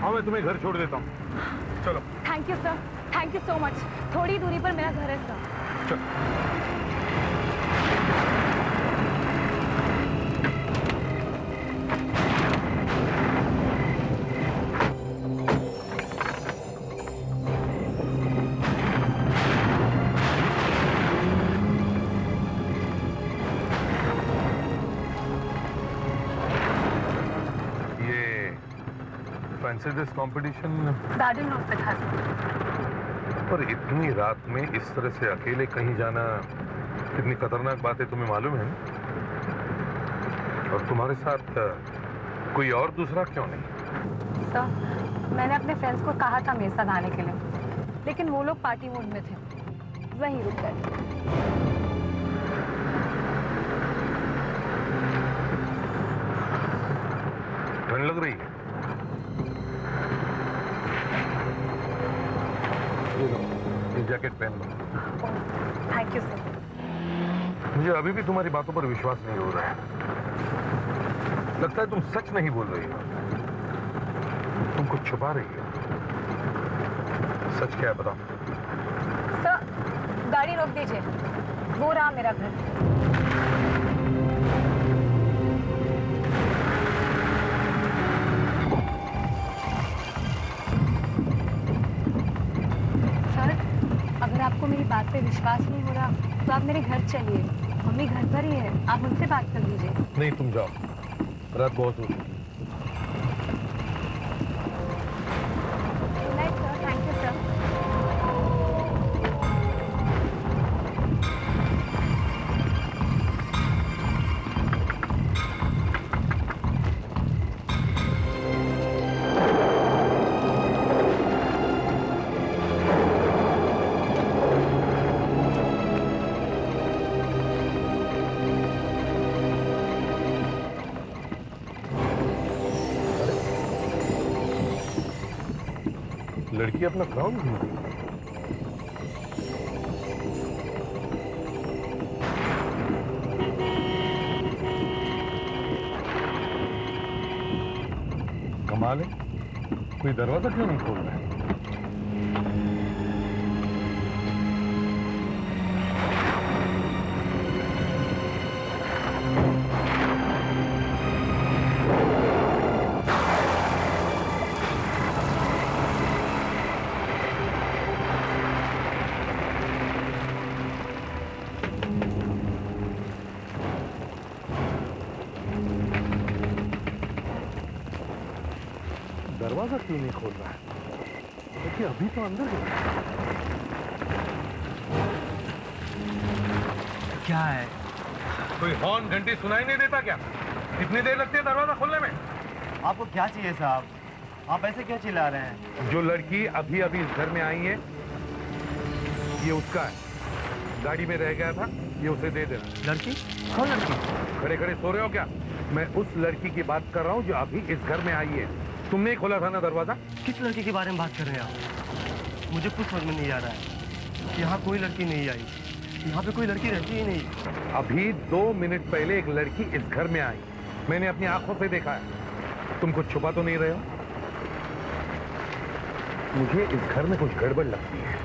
हाँ, मैं तुम्हें घर छोड़ देता हूँ, चलो। Thank you sir, thank you so much. थोड़ी दूरी पर मेरा घर है सर। चलो। Fancy dress competition garden road पे था सर। पर इतनी रात में इस तरह से अकेले कहीं जाना कितनी खतरनाक बात है, तुम्हें मालूम है? और तुम्हारे साथ कोई और दूसरा क्यों नहीं? सर, मैंने अपने फ्रेंड्स को कहा था मेरे साथ आने के लिए, लेकिन वो लोग पार्टी मूड में थे, वहीं रुक गए। ठंड लग रही है? ये जैकेट पहन लो। Thank you sir. मुझे अभी भी तुम्हारी बातों पर विश्वास नहीं हो रहा है। लगता है तुम सच नहीं बोल रही हो, तुम कुछ छुपा रही हो। सच क्या है बताओ। सर, गाड़ी रोक दीजिए, वो रहा मेरा घर। अगर आपको मेरी बात पे विश्वास नहीं हो रहा तो आप मेरे घर चलिए, मम्मी घर पर ही है, आप उनसे बात कर लीजिए। नहीं, तुम जाओ, रात बहुत हो गई। नहीं सर, थैंक यू सर। लड़की अपना क्राउन भूल गई। कमाल है, कोई दरवाजा क्यों नहीं खोल रहा है? दरवाजा क्यों नहीं खोल रहा है? देखिए, अभी तो अंदर गया। क्या है? कोई हॉर्न घंटी सुनाई नहीं देता क्या? इतनी देर लगती है दरवाजा खोलने में? आपको क्या चाहिए साहब? आप ऐसे क्या चिल्ला रहे हैं? जो लड़की अभी अभी इस घर में आई है, ये उसका है। गाड़ी में रह गया था, ये उसे दे देना। लड़की? कौन लड़की? खड़े खड़े सो रहे हो क्या? मैं उस लड़की की बात कर रहा हूँ जो अभी इस घर में आई है। तुमने ही खोला था ना दरवाजा? किस लड़की के बारे में बात कर रहे हैं आप? मुझे कुछ समझ में नहीं आ रहा है। यहाँ कोई लड़की नहीं आई, यहाँ पे कोई लड़की रहती ही नहीं। अभी 2 मिनट पहले एक लड़की इस घर में आई, मैंने अपनी आंखों से देखा है। तुम कुछ छुपा तो नहीं रहे हो? मुझे इस घर में कुछ गड़बड़ लगती है,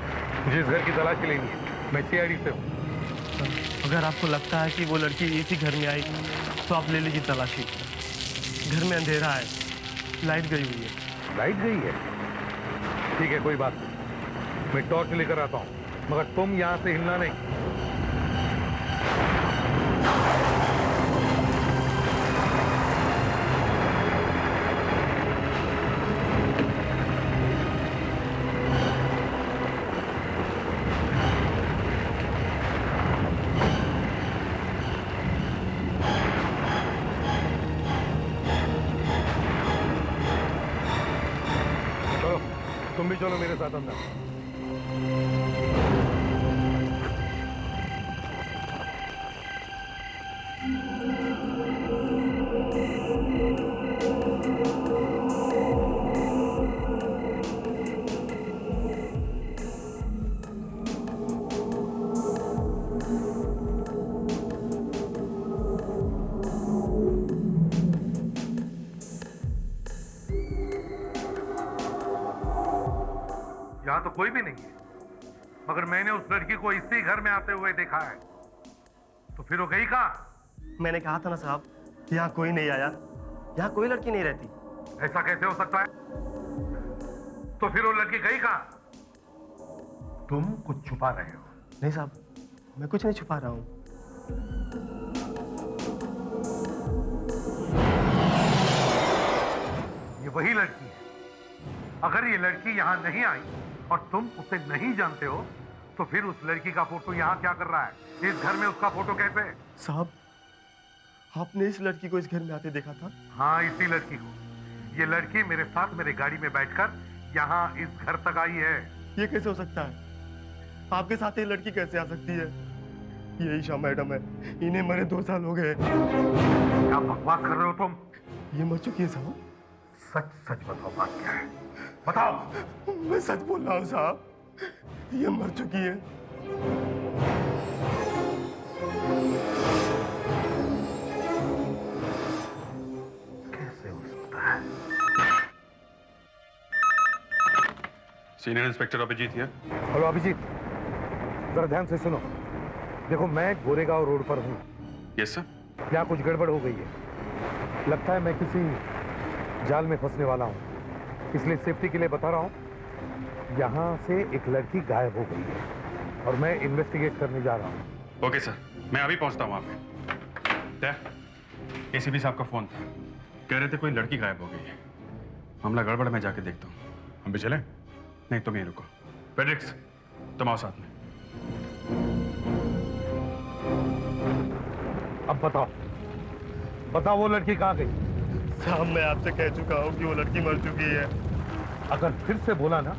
मुझे इस घर की तलाशी लेनी है। मैं सीआईडी से हूँ। अगर आपको लगता है कि वो लड़की इसी घर में आई तो आप ले लीजिए तलाशी। घर में अंधेरा है, लाइट गई हुई है। लाइट गई है? ठीक है, कोई बात नहीं, मैं टॉर्च लेकर आता हूँ, मगर तुम यहाँ से हिलना नहीं। तुम भी चलो मेरे साथ अंदर। यहाँ तो कोई भी नहीं है, मगर मैंने उस लड़की को इसी घर में आते हुए देखा है। तो फिर वो गई कहाँ? मैंने कहा था ना साहब, यहाँ कोई नहीं आया, यहाँ कोई लड़की नहीं रहती। ऐसा कैसे हो सकता है? तो फिर वो लड़की गई कहाँ? तुम कुछ छुपा रहे हो। नहीं साहब, मैं कुछ नहीं छुपा रहा हूँ। ये वही लड़की है। अगर ये लड़की यहाँ नहीं आई और तुम उसे नहीं जानते हो, तो फिर उस लड़की का फोटो यहाँ क्या कर रहा है? इस घर में उसका फोटो कैसे? साहब, आपने इस लड़की को इस घर में आते देखा था? हाँ, इसी लड़की को। ये लड़की मेरे साथ मेरे गाड़ी में बैठकर यहाँ इस घर तक आई है। ये कैसे हो सकता है? आपके साथ ये लड़की कैसे आ सकती है? ये ईशा मैडम है, इन्हें मरे 2 साल हो गए। क्या बकवास कर रहे हो तुम? ये मर चुकी है साहब। सच सच बताओ, बात क्या है? बताओ। मैं सच बोल रहा हूँ साहब, ये मर चुकी है। कैसे हो सकता है? सीनियर इंस्पेक्टर अभिजीत है। हेलो अभिजीत, जरा ध्यान से सुनो। देखो, मैं गोरेगांव रोड पर हूँ। Yes sir. यहाँ कुछ गड़बड़ हो गई है। लगता है मैं किसी जाल में फंसने वाला हूँ, इसलिए सेफ्टी के लिए बता रहा हूँ। यहाँ से एक लड़की गायब हो गई है और मैं इन्वेस्टिगेट करने जा रहा हूँ। ओके सर, मैं अभी पहुँचता हूँ वहाँ पे। एसीपी साहब का फोन था, कह रहे थे कोई लड़की गायब हो गई है। मामला गड़बड़, मैं जाके देखता हूँ। हम भी चलें? नहीं, तुम यहीं रुको। फेड्रिक्स, तुम आओ साथ में। अब बताओ वो लड़की कहाँ गई? साहब, मैं आपसे कह चुका हूँ कि वो लड़की मर चुकी है। अगर फिर से बोला ना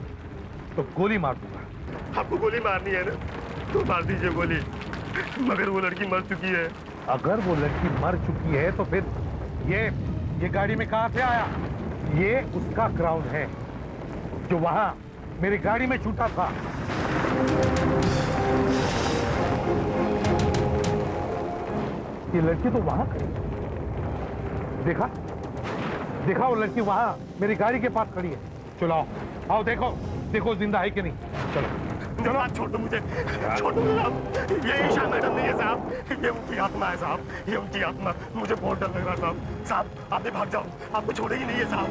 तो गोली मार दूंगा। आपको गोली मारनी है ना, तो मार दीजिए गोली, मगर वो लड़की मर चुकी है। अगर वो लड़की मर चुकी है तो फिर ये गाड़ी में कहाँ से आया? ये उसका क्राउन है जो वहां मेरी गाड़ी में छूटा था। ये लड़की तो वहां खड़ी है। देखा वो लड़की वहां मेरी गाड़ी के पास खड़ी है। चलो आओ, देखो जिंदा है कि नहीं। चलो आप छोड़ दो मुझे, छोड़ दो साहब। ये ईशा मैडम नहीं है साहब, ये उनकी आत्मा है साहब, ये उनकी आत्मा। मुझे बहुत डर लग रहा है साहब। साहब, आप भी भाग जाओ, आपको छोड़ेगी नहीं है साहब।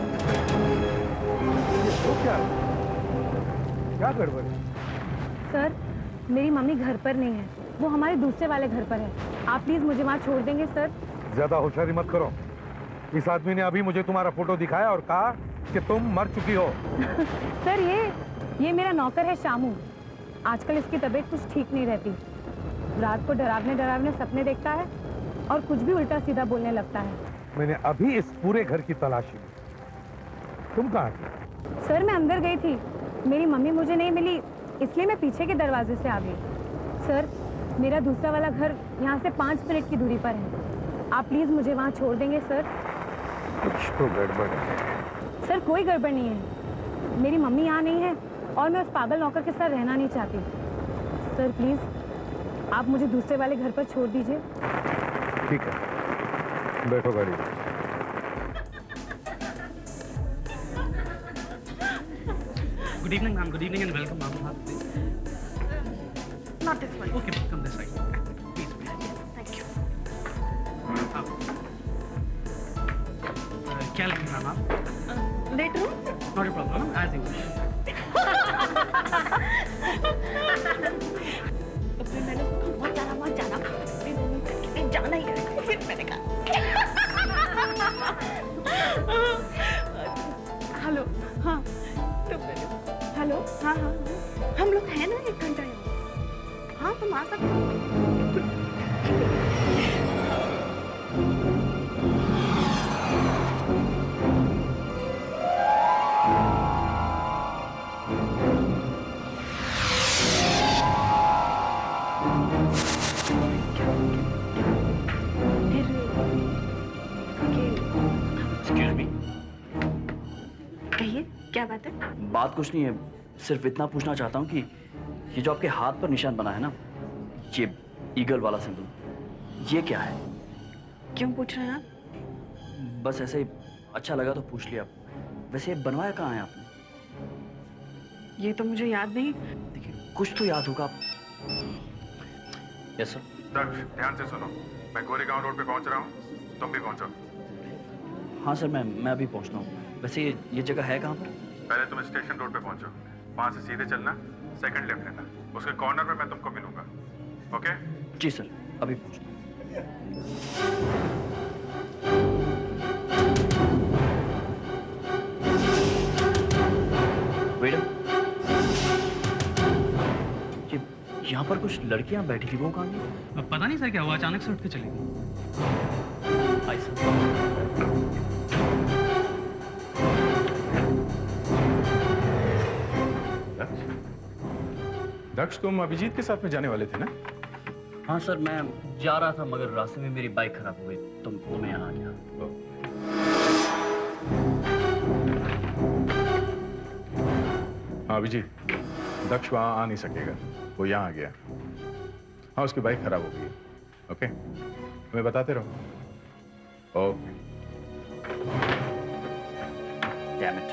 क्या गड़बड़ है? सर, मेरी मम्मी घर पर नहीं है, वो हमारे दूसरे वाले घर पर है। आप प्लीज मुझे वहाँ छोड़ देंगे सर? ज्यादा होशियारी मत करो। इस आदमी ने अभी मुझे तुम्हारा फोटो दिखाया और कहा कि तुम मर चुकी हो। सर, ये मेरा नौकर है शामू। आजकल इसकी तबीयत कुछ ठीक नहीं रहती। रात को डरावने सपने देखता है और कुछ भी उल्टा सीधा बोलने लगता है। मैंने अभी इस पूरे घर की तलाशी ली। तुम कहाँ थी? सर, मैं अंदर गई थी, मेरी मम्मी मुझे नहीं मिली, इसलिए मैं पीछे के दरवाजे से आ गई। सर, मेरा दूसरा वाला घर यहाँ से 5 मिनट की दूरी पर है। आप प्लीज मुझे वहाँ छोड़ देंगे सर? कुछ तो गड़बड़ है। सर, कोई गड़बड़ नहीं है। मेरी मम्मी यहाँ नहीं है और मैं उस पागल नौकर के साथ रहना नहीं चाहती। सर प्लीज आप मुझे दूसरे वाले घर पर छोड़ दीजिए। ठीक है, बैठो गाड़ी में। Good evening, ma'am. Good evening and welcome, ma'am. Not this one. Okay, come this side. Please, please. Thank you. क्या लगेगा मैम आप? Bedroom? Not a problem, as you wish. तो फिर मैंने उसको मत जाना फिर मैंने जाना ही है। फिर मैंने कहा हेलो, हाँ तो हेलो, हाँ हम लोग हैं ना 1 घंटा यहाँ। हाँ, तुम आ सकते हो। Excuse me. कहिए, क्या बात है? बात कुछ नहीं है, सिर्फ इतना पूछना चाहता हूँ कि ये जो आपके हाथ पर निशान बना है ना, ये ईगल वाला सिंबल, ये क्या है? क्यों पूछ रहे हैं आप? बस ऐसे ही अच्छा लगा तो पूछ लिया। वैसे ये बनवाया कहाँ है आपने? ये तो मुझे याद नहीं। देखिए कुछ तो याद होगा। Yes sir. दक्ष, ध्यान से सुनो। मैं गोरेगांव रोड पे पहुंच रहा हूँ, तुम भी पहुंचो। हाँ सर, मैं अभी पहुंचता हूँ। वैसे ये जगह है कहाँ पर? पहले तुम स्टेशन रोड पे पहुंचो, वहां से सीधे चलना, सेकंड लेफ्ट लेना, उसके कॉर्नर में मैं तुमको मिलूंगा। ओके? जी सर, अभी पहुंचता हूँ। वेटर, यहाँ पर कुछ लड़कियां बैठी थी, वो कहाँ गई? पता नहीं सर क्या हुआ, अचानक से उठ के चली गई। आई सर। दक्ष, तुम अभिजीत के साथ में जाने वाले थे ना? हाँ सर, मैं जा रहा था मगर रास्ते में मेरी बाइक खराब हो गई, तो मैं यहाँ आ गया। हाँ अभिजीत, दक्ष वहाँ आ नहीं सकेगा, वो यहाँ आ गया। हाँ, उसकी बाइक खराब हो गई है। ओके, हमें बताते रहो। ओके। Damn it.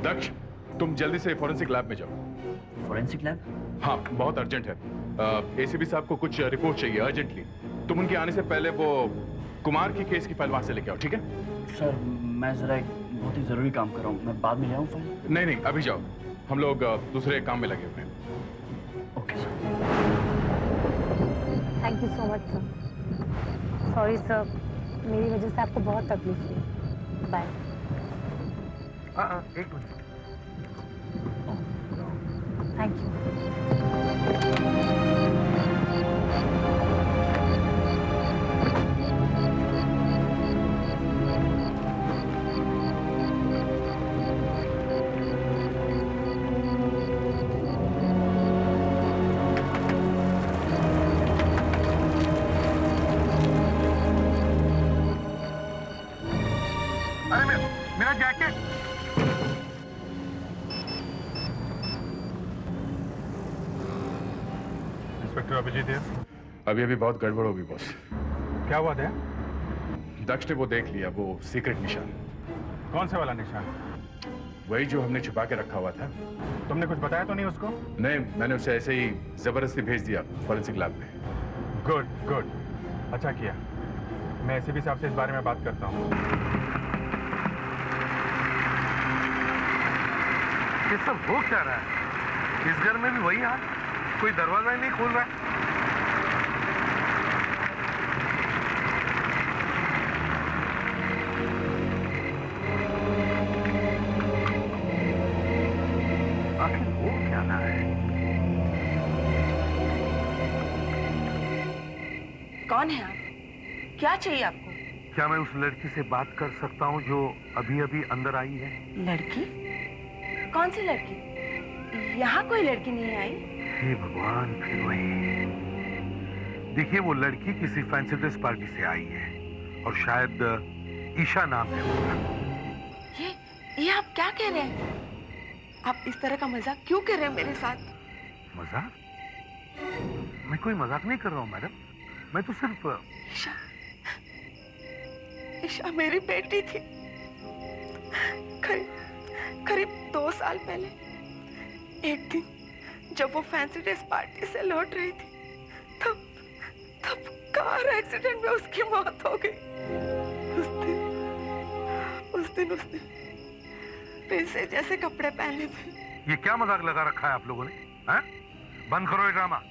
दक्ष, तुम जल्दी से फॉरेंसिक लैब में जाओ। Forensic lab? हाँ, बहुत अर्जेंट है। एसीपी साहब को कुछ रिपोर्ट चाहिए अर्जेंटली। तुम उनके आने से पहले वो कुमार की केस की फाइल वहां से लेके आओ, ठीक है? सर, मैं जरा एक बहुत ही जरूरी काम कर रहा हूँ, मैं बाद में ले आऊँ फाइल? नहीं नहीं, अभी जाओ, हम लोग दूसरे काम में लगे हुए हैं। Okay sir. Thank you so much sir. Sorry sir, मेरी वजह से आपको बहुत तकलीफ हुई। बाय। एक मिनट। Thank you. अरे मेरा जैकेट। इंस्पेक्टर अभिजीत है। अभी बहुत गड़बड़ होगी बॉस। क्या हुआ था? दक्ष ने वो देख लिया, वो सीक्रेट निशान। कौन से वाला निशान? वही जो हमने छुपा के रखा हुआ था। तुमने कुछ बताया तो नहीं उसको? नहीं, मैंने उसे ऐसे ही जबरदस्ती भेज दिया फॉरेंसिक लैब में। गुड गुड, अच्छा किया। मैं एसीपी साहब से इस बारे में बात करता हूँ। ये सब हो क्या रहा है? इस घर में भी वही हाल, कोई दरवाजा ही नहीं खोल रहा है। आखिर हो क्या रहा है? कौन है आप? क्या चाहिए आपको? क्या मैं उस लड़की से बात कर सकता हूँ जो अभी अभी अंदर आई है? लड़की? कौन सी लड़की? यहाँ कोई लड़की नहीं आई। हे भगवान, फिर वही। देखिए, वो लड़की किसी फैंसी ड्रेस पार्टी से आई है और शायद ईशा नाम है उसका। ये आप क्या कह रहे हैं? आप इस तरह का मजाक क्यों कर रहे हैं मेरे साथ? मजाक? मैं कोई मजाक नहीं कर रहा हूँ मैडम, मैं तो सिर्फ। ईशा मेरी बेटी थी। करीब 2 साल पहले एक दिन जब वो फैंसी ड्रेस पार्टी से लौट रही थी, तब कार एक्सीडेंट में उसकी मौत हो गई। उस दिन उसने पैसे जैसे कपड़े पहने थे। ये क्या मजाक लगा रखा है आप लोगों ने? हैं? बंद करो ये ड्रामा।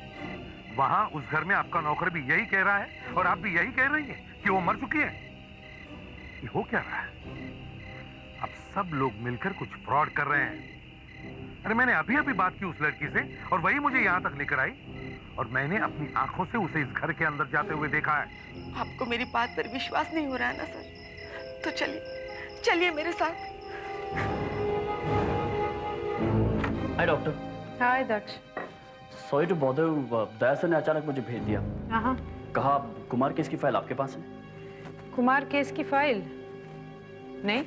वहां उस घर में आपका नौकर भी यही कह रहा है और आप भी यही कह रही हैं कि वो मर चुकी है। ये हो क्या रहा है? अब सब लोग मिलकर कुछ फ्रॉड कर रहे हैं। अरे मैंने अभी बात की उस लड़की से और वही मुझे यहाँ तक लेकर आई और मैंने अपनी आंखों से उसे इस घर के अंदर जाते हुए देखा है। आपको मेरी बात पर विश्वास नहीं हो रहा है ना सर? तो चलिए मेरे साथ। Hi doctor. Hi Daksh. Sorry to bother you, Daya sir ने अचानक मुझे भेज दिया। हाँ। कहा कुमार केस की फाइल आपके पास है। कुमार केस की फाइल? नहीं,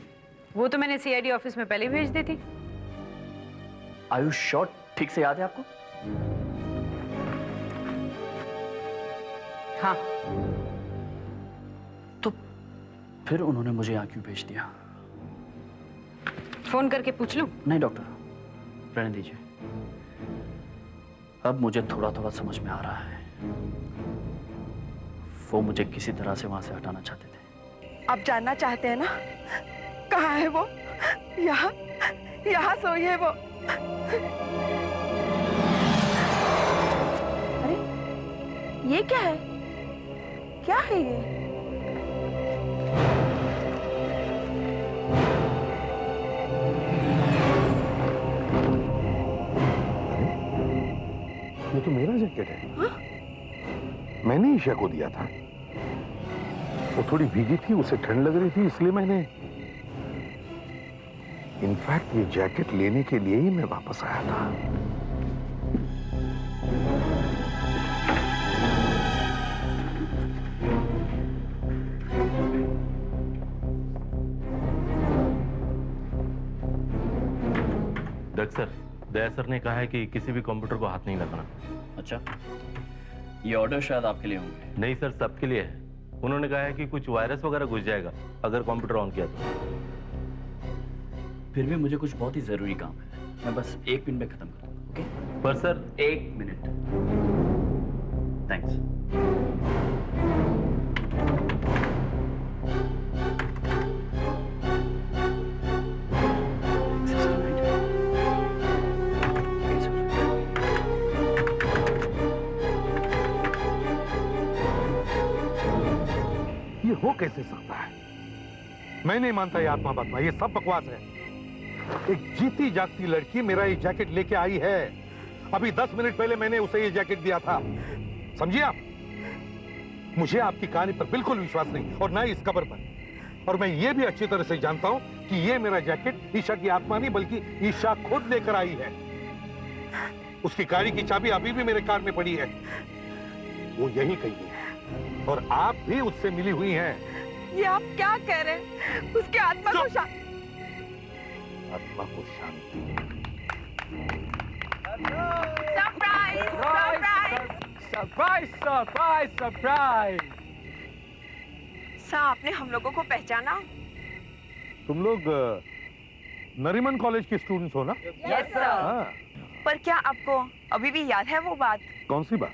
वो तो मैंने सीआईडी ऑफिस में पहले भेज दी थी। आयुष शॉट ठीक से याद है आपको? हाँ। तो फिर उन्होंने मुझे यहाँ क्यों भेज दिया? फोन करके पूछ लूं? नहीं डॉक्टर, रहने दीजिए। अब मुझे थोड़ा थोड़ा समझ में आ रहा है, वो मुझे किसी तरह से वहां से हटाना चाहते थे। आप जानना चाहते हैं ना कहाँ है वो? यहाँ सोई है वो। अरे ये क्या है? क्या है ये? ये तो मेरा जैकेट है। हा? मैंने ईशा को दिया था। वो थोड़ी भीगी थी, उसे ठंड लग रही थी, इसलिए मैंने। इनफैक्ट ये जैकेट लेने के लिए ही मैं वापस आया था। डॉक्टर सर, दया सर ने कहा है कि किसी भी कंप्यूटर को हाथ नहीं लगाना। अच्छा, ये ऑर्डर शायद आपके लिए होंगे। नहीं सर, सबके लिए है। उन्होंने कहा है कि कुछ वायरस वगैरह घुस जाएगा अगर कंप्यूटर ऑन किया तो। फिर भी मुझे कुछ बहुत ही जरूरी काम है, मैं बस 1 मिनट में खत्म कर दूंगा। ओके? पर सर 1 मिनट। थैंक्स। ये हो कैसे सकता है? मैं नहीं मानता ये आत्मा बात्मा, ये सब बकवास है। एक जीती जागती लड़की मेरा ये जैकेट लेके आई है। अभी 10 मिनट पहले मैंने उसे ये जैकेट दिया था। समझिए आप? मुझे आपकी कहानी पर बिल्कुल विश्वास नहीं, और ना इस खबर पर। और मैं ये भी अच्छी तरह से जानता हूं कि ये मेरा जैकेट ईशा की आत्मा नहीं बल्कि ईशा खुद लेकर आई है। उसकी गाड़ी की चाबी अभी भी मेरे कार में पड़ी है। वो यही कही है, और आप भी उससे मिली हुई हैं। ये आप क्या कह रहे हैं? उसके आत्मा को आत्मा को शांति। Surprise! Surprise! Surprise! Surprise! Sir, आपने हम लोगों को पहचाना? तुम लोग नरीमन कॉलेज के स्टूडेंट्स हो ना? Yes sir. पर क्या आपको अभी भी याद है वो बात? कौन सी बात?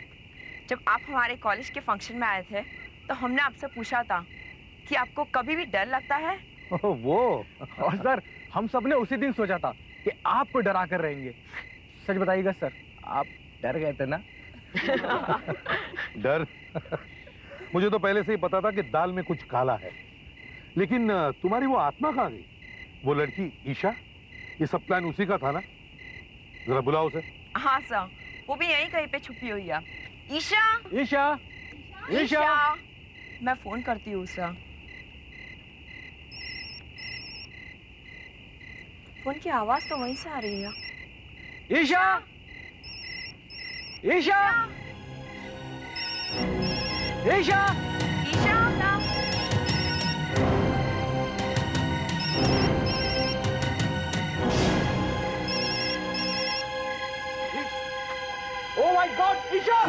जब आप हमारे कॉलेज के फंक्शन में आए थे तो हमने आपसे पूछा था कि आपको कभी भी डर लगता है? वो और सर, हम सब ने उसी दिन सोचा था कि आपको डरा कर रहेंगे। सच बताइएगा सर, आप डर गए थे ना? डर? मुझे तो पहले से ही पता था कि दाल में कुछ काला है। लेकिन तुम्हारी वो आत्मा कहाँ गई? वो लड़की ईशा, ये सब प्लान उसी का था ना? जरा बुलाओ उसे। हाँ सर, वो भी यहीं कहीं पे छुपी हुई है। ईशा! ईशा! ईशा! मैं फोन करती हूँ सर। फोन की आवाज तो वहीं से आ रही है। Isha! Isha! Isha! Isha! Oh my God, Isha!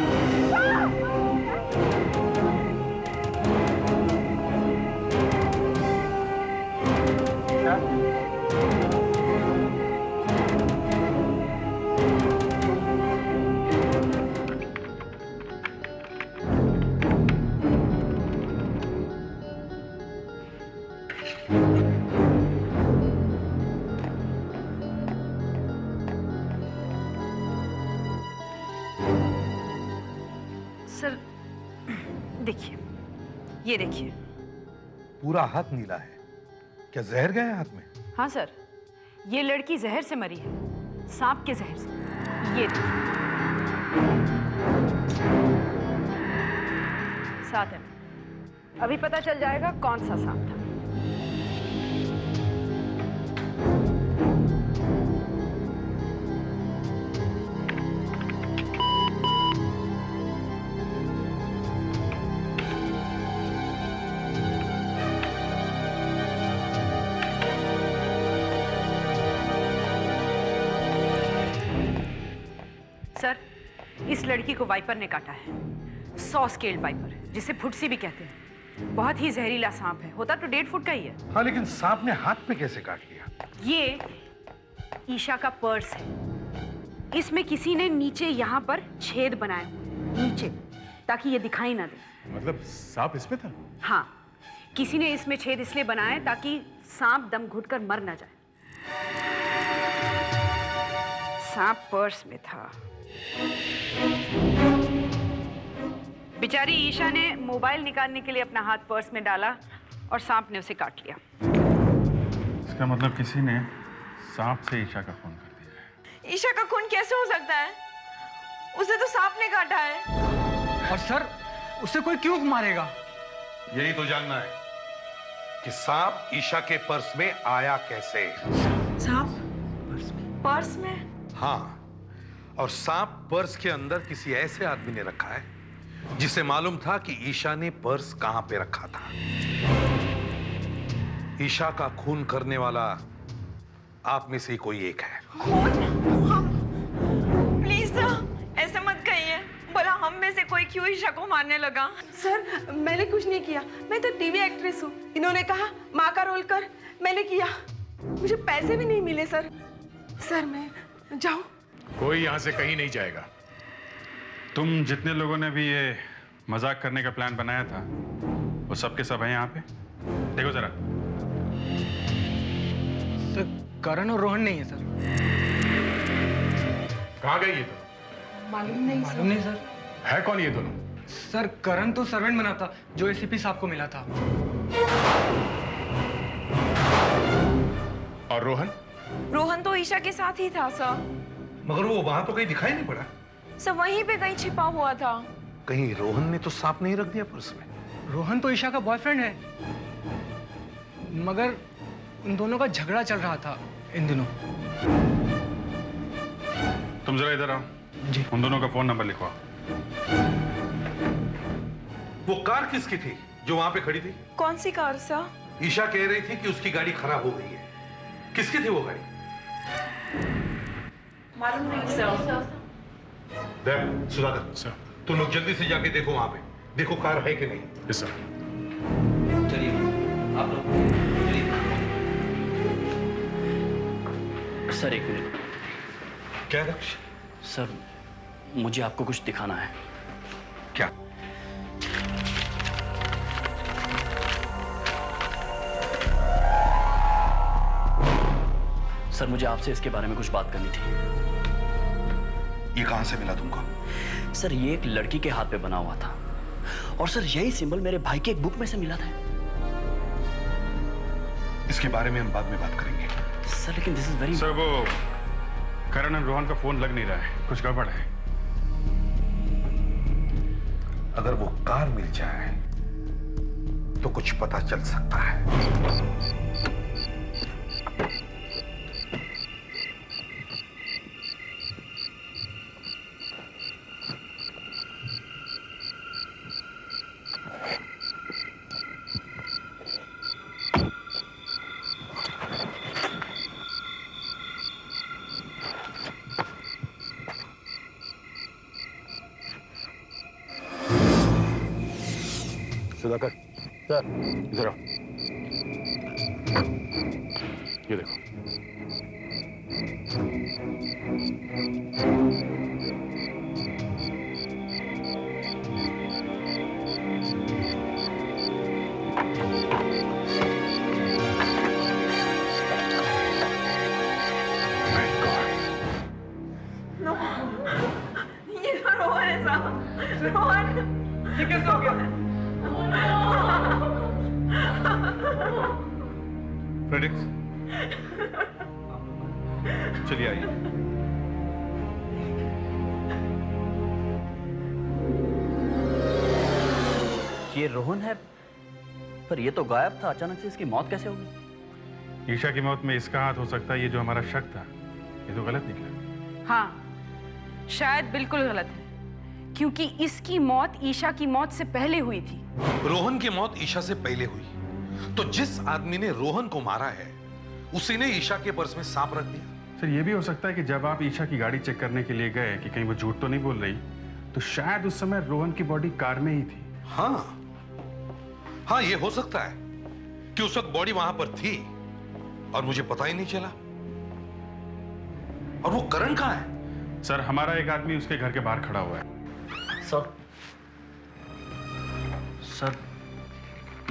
Sir देखिए, ये देखिए। पूरा हाथ नीला है। क्या जहर गया है हाथ में? हाँ सर, ये लड़की जहर से मरी है, सांप के जहर से। ये देखिए, साथ है। अभी पता चल जाएगा कौन सा सांप था। सर, इस लड़की को वाइपर ने काटा है। 100 स्केल्ड वाइपर, जिसे फुटसी भी कहते हैं। बहुत ही जहरीला सांप है, होता तो 1.5 फुट का ही है। हाँ, लेकिन सांप ने हाथ पे कैसे काट लिया? ये ईशा का पर्स है। इसमें किसी ने नीचे यहाँ पर छेद बनाए हुए, नीचे, ताकि ये दिखाई ना दे। मतलब सांप इसमें था? हाँ, किसी ने इसमें छेद इसलिए बनाए ताकि सांप दम घुटकर मर ना जाए। सांप पर्स में था। बेचारी ईशा ने मोबाइल निकालने के लिए अपना हाथ पर्स में डाला और सांप ने उसे काट लिया। इसका मतलब किसी ने सांप से ईशा का खून कर दिया। ईशा का खून कैसे हो सकता है? उसे तो सांप ने काटा है। और सर, उसे कोई क्यों मारेगा? यही तो जानना है कि सांप ईशा के पर्स में आया कैसे। सांप पर्स में? हाँ, और सांप पर्स के अंदर किसी ऐसे आदमी ने रखा है जिसे मालूम था कि ईशा ने पर्स कहां पे रखा था। ईशा का खून करने वाला आप में से कोई एक है। प्लीज सर, ऐसे मत कहिए। भला हम में से कोई क्यों ईशा को मारने लगा? सर, मैंने कुछ नहीं किया। मैं तो टीवी एक्ट्रेस हूँ। इन्होंने कहा माँ का रोल कर, मैंने किया। मुझे पैसे भी नहीं मिले सर। सर, मैं जाऊं? कोई यहां से कहीं नहीं जाएगा। तुम जितने लोगों ने भी ये मजाक करने का प्लान बनाया था, वो सब के सब हैं यहाँ पे। देखो जरा। सर, करण और रोहन नहीं है सर। कहाँ गई ये दोनों? मालूम नहीं सर। है कौन ये दोनों? सर, करण तो सर्वेंट बना था जो एसीपी साहब को मिला था। और रोहन? रोहन तो ईशा के साथ ही था सर। मगर वो वहां तो कहीं दिखाई नहीं पड़ा। सर, वहीं पे कहीं छिपा हुआ था। कहीं रोहन ने तो सांप नहीं रख दिया पर्स में? रोहन तो ईशा का बॉयफ्रेंड है, मगर उन दोनों का झगड़ा चल रहा था इन दिनों। तुम जरा इधर आओ। जी। उन दोनों का फोन नंबर लिखवाओ। वो कार किसकी थी जो वहां पे खड़ी थी? कौन सी कार सर? ईशा कह रही थी कि उसकी गाड़ी खराब हो गई है। किसकी थी वो गाड़ी? मालूम नहीं सर। देख सुधाकर सर, तुम लोग जल्दी से जाके देखो वहां पे, देखो कार है कि नहीं। Yes sir. चलिए आप लोग चलिए। सर, एक मिनट। क्या लक्ष्य? सर, मुझे आपको कुछ दिखाना है। क्या? सर, मुझे आपसे इसके बारे में कुछ बात करनी थी। ये कहां से मिला तुमको? सर, ये एक लड़की के हाथ पे बना हुआ था, और सर यही सिंबल मेरे भाई की एक बुक में से मिला था। इसके बारे में हम बाद में बात करेंगे। सर, लेकिन दिस इज वेरी। सर, वो करण और रोहन का फोन लग नहीं रहा है, कुछ गड़बड़ है। अगर वो कार मिल जाए तो कुछ पता चल सकता है। सुधाकर सर, इधर आओ। ये देखो। नो, ये तो रोहन है साहब। रोहन, ये कैसे हो गया? फ्रेडिक्स, चलिए आइए। ये रोहन है, पर ये तो गायब था। अचानक से इसकी मौत कैसे हो गई? ईशा की मौत में इसका हाथ हो सकता है। ये जो हमारा शक था, ये तो गलत निकला। हाँ, शायद बिल्कुल गलत है, क्योंकि इसकी मौत ईशा की मौत से पहले हुई थी। रोहन की मौत ईशा से पहले हुई, तो जिस आदमी ने रोहन को मारा है उसी ने ईशा के पर्स में सांप रख दिया। सर ये भी हो सकता है कि जब आप ईशा की गाड़ी चेक करने के लिए गए कि कहीं वो झूठ तो नहीं बोल रही, तो शायद उस समय रोहन की बॉडी कार में ही थी। हाँ, ये हो सकता है कि उस वक्त बॉडी वहां पर थी और मुझे पता ही नहीं चला। और वो करण कहाँ है? सर हमारा एक आदमी उसके घर के बाहर खड़ा हुआ है। सर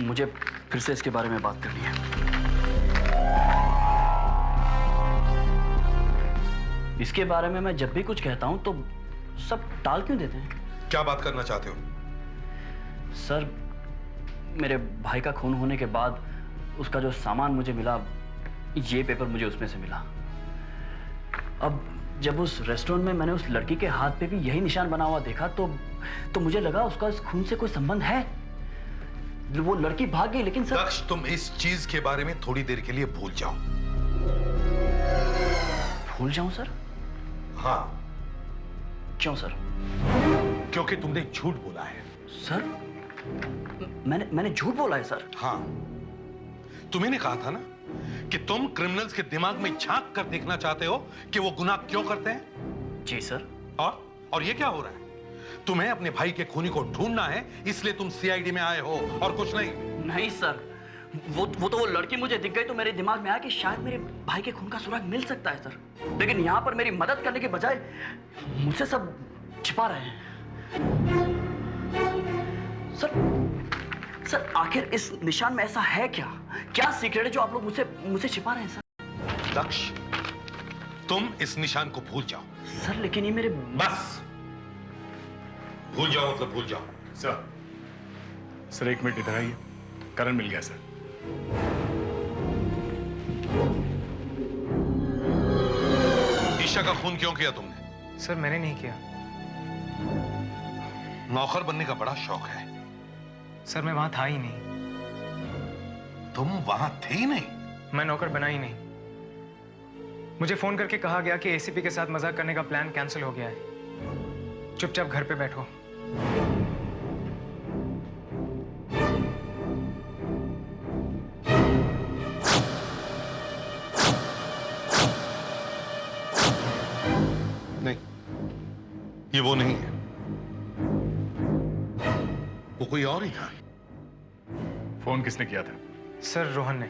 मुझे फिर से इसके बारे में बात करनी है। इसके बारे में मैं जब भी कुछ कहता हूं तो सब टाल क्यों देते हैं? क्या बात करना चाहते हो? सर मेरे भाई का खून होने के बाद उसका जो सामान मुझे मिला, ये पेपर मुझे उसमें से मिला। अब जब उस रेस्टोरेंट में मैंने उस लड़की के हाथ पे भी यही निशान बना हुआ देखा तो मुझे लगा उसका इस खून से कोई संबंध है। वो लड़की भाग गई, लेकिन सर दक्ष, तुम इस चीज के बारे में थोड़ी देर के लिए भूल जाओ। भूल जाऊं सर? हाँ। क्यों सर? क्योंकि तुमने झूठ बोला है। सर मैंने झूठ बोला है सर? हाँ, तुम्हें कहा था ना कि तुम क्रिमिनल्स के दिमाग में झांक कर देखना चाहते हो कि वो गुनाह क्यों करते हैं। जी सर। और ये क्या हो रहा है? तुम्हें अपने भाई के खूनी को ढूंढना है, इसलिए तुम सीआईडी में आए हो और कुछ नहीं। नहीं सर, वो लड़की मुझे दिख गई तो मेरे दिमाग में आया कि शायद मेरे भाई के खून का सुराग मिल सकता है सर। लेकिन यहां पर मेरी मदद करने के बजाय मुझसे सब छिपा रहे हैं। सर आखिर इस निशान में ऐसा है क्या सीक्रेट है जो आप लोग मुझसे छिपा रहे हैं सर? दक्ष, तुम इस निशान को भूल जाओ। सर लेकिन ये मेरे... बस भूल जाओ, मतलब भूल जाओ। सर 1 मिनट इधर आइए। करण मिल गया सर। ईशा का खून क्यों किया तुमने? सर मैंने नहीं किया। नौकर बनने का बड़ा शौक है। सर मैं वहां था ही नहीं। तुम वहां थे ही नहीं? मैं नौकर बना ही नहीं। मुझे फोन करके कहा गया कि एसीपी के साथ मजाक करने का प्लान कैंसिल हो गया है। चुपचाप घर पे बैठो। नहीं, ये वो नहीं है। वो कोई और ही था। फोन किसने किया था? सर रोहन ने।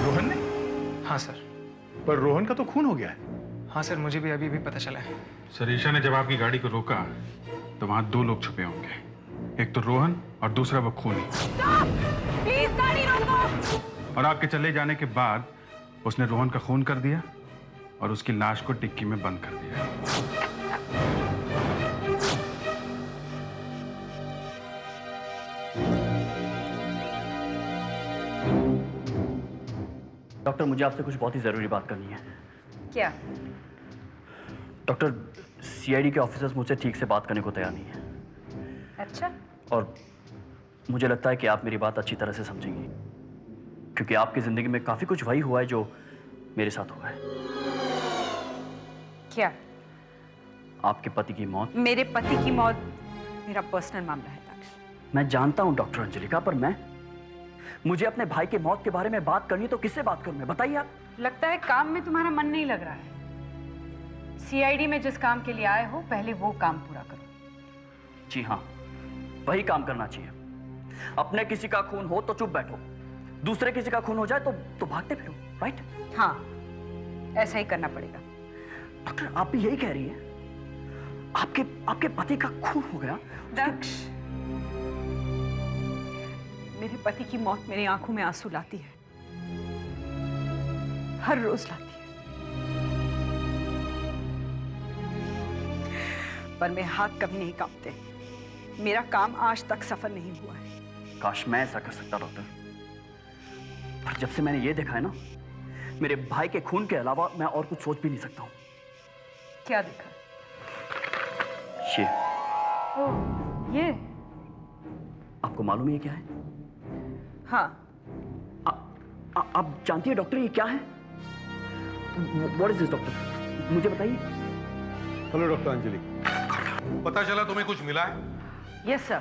रोहन ने? हाँ सर। पर रोहन का तो खून हो गया है। हाँ सर, मुझे भी अभी पता चला है। सर ईशा ने जब आपकी गाड़ी को रोका तो वहां 2 लोग छुपे होंगे, एक तो रोहन और दूसरा वो खूनी। प्लीज गाड़ी रोको। और आपके चले जाने के बाद उसने रोहन का खून कर दिया और उसकी लाश को टिक्की में बंद कर दिया। डॉक्टर मुझे आपसे कुछ बहुत ही जरूरी बात करनी है। क्या? डॉक्टर सीआईडी के ऑफिसर्स मुझसे ठीक से बात करने को तैयार नहीं है। अच्छा। और मुझे लगता है कि आप मेरी बात अच्छी तरह से समझेंगी, क्योंकि आपकी जिंदगी में काफी कुछ वही हुआ है जो मेरे साथ हुआ है। क्या? आपके पति की मौत। मेरे पति की मौत मेरा पर्सनल मामला है दक्ष। मैं जानता हूं डॉक्टर अंजलिका, पर मुझे अपने भाई के मौत के बारे में बात करनी, तो किससे बात करूं मैं? बताइए आप। लगता है काम में तुम्हारा मन नहीं लग रहा है। सीआईडी में जिस काम के लिए आए हो, पहले वो काम पूरा करो। जी हाँ, वही काम करना चाहिए। अपने किसी का खून हो तो चुप बैठो, दूसरे किसी का खून हो जाए तो भागते फिरो, राइट? हाँ, ऐसा ही करना पड़ेगा। डॉक्टर आप भी यही कह रही हैं? आपके पति का खून हो गया? दक्ष, मेरे पति की मौत मेरी आंखों में आंसू लाती है, हर रोज लाती है। पर मेरे हाथ कभी नहीं कांपते। मेरा काम आज तक सफल नहीं हुआ है। काश मैं ऐसा कर सकता डॉक्टर, पर जब से मैंने ये देखा है ना, मेरे भाई के खून के अलावा मैं और कुछ सोच भी नहीं सकता हूं। क्या देखा? ये। ओह, ये? आपको मालूम है ये क्या है? हाँ। आप जानती है डॉक्टर ये क्या है? What is this doctor? मुझे बताइए। हेलो डॉक्टर अंजलि, पता चला तुम्हें कुछ मिला है? Yes sir.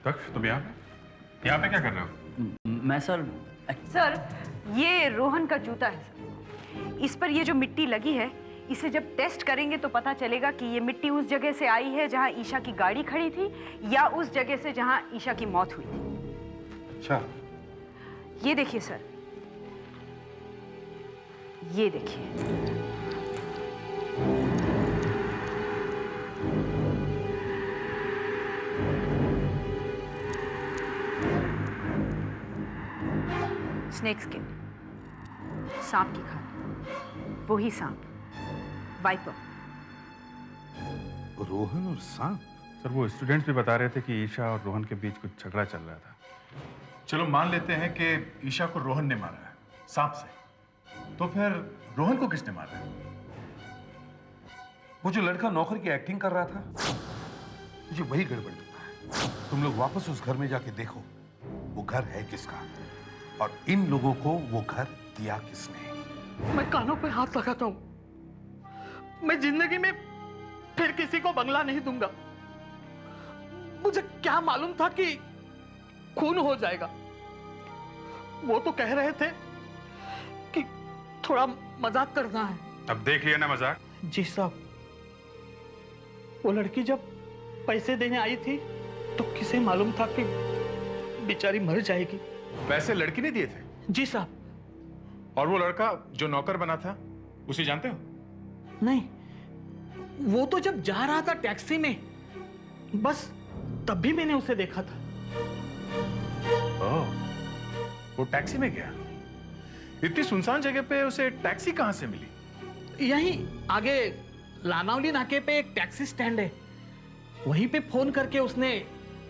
दक्ष तुम यहाँ पे क्या कर रहे हो? मैं सर ये रोहन का जूता है सर। इस पर ये जो मिट्टी लगी है, इसे जब टेस्ट करेंगे तो पता चलेगा कि ये मिट्टी उस जगह से आई है जहां ईशा की गाड़ी खड़ी थी या उस जगह से जहां ईशा की मौत हुई थी। अच्छा, ये देखिए सर, ये देखिए। स्नेक स्किन, सांप की खाल, वही सांप, वाइपर। रोहन और सांप? सर वो स्टूडेंट्स भी बता रहे थे कि ईशा और रोहन के बीच कुछ झगड़ा चल रहा था। चलो मान लेते हैं कि ईशा को रोहन ने मारा है सांप से, तो फिर रोहन को किसने मारा है? वो जो लड़का नौकर की एक्टिंग कर रहा था, मुझे वही गड़बड़ लगता है। तुम लोग वापस उस घर में जाके देखो, वो घर है किसका और इन लोगों को वो घर दिया किसने। मैं कानों पे हाथ लगाता हूं, मैं जिंदगी में फिर किसी को बंगला नहीं दूंगा। मुझे क्या मालूम था कि खून हो जाएगा। वो तो कह रहे थे कि थोड़ा मजाक करना है। अब देख लिया ना मजाक? जी साहब, वो लड़की जब पैसे देने आई थी तो किसे मालूम था कि बेचारी मर जाएगी। पैसे लड़की ने दिए थे? जी साहब। और वो लड़का जो नौकर बना था, उसे जानते हो? नहीं, वो तो जब जा रहा था टैक्सी में, बस तब भी मैंने उसे देखा था। ओह, वो टैक्सी में गया? इतनी सुनसान जगह पे उसे टैक्सी कहां से मिली? यहीं आगे लानावली नाके पे एक टैक्सी स्टैंड है, वहीं पे फोन करके उसने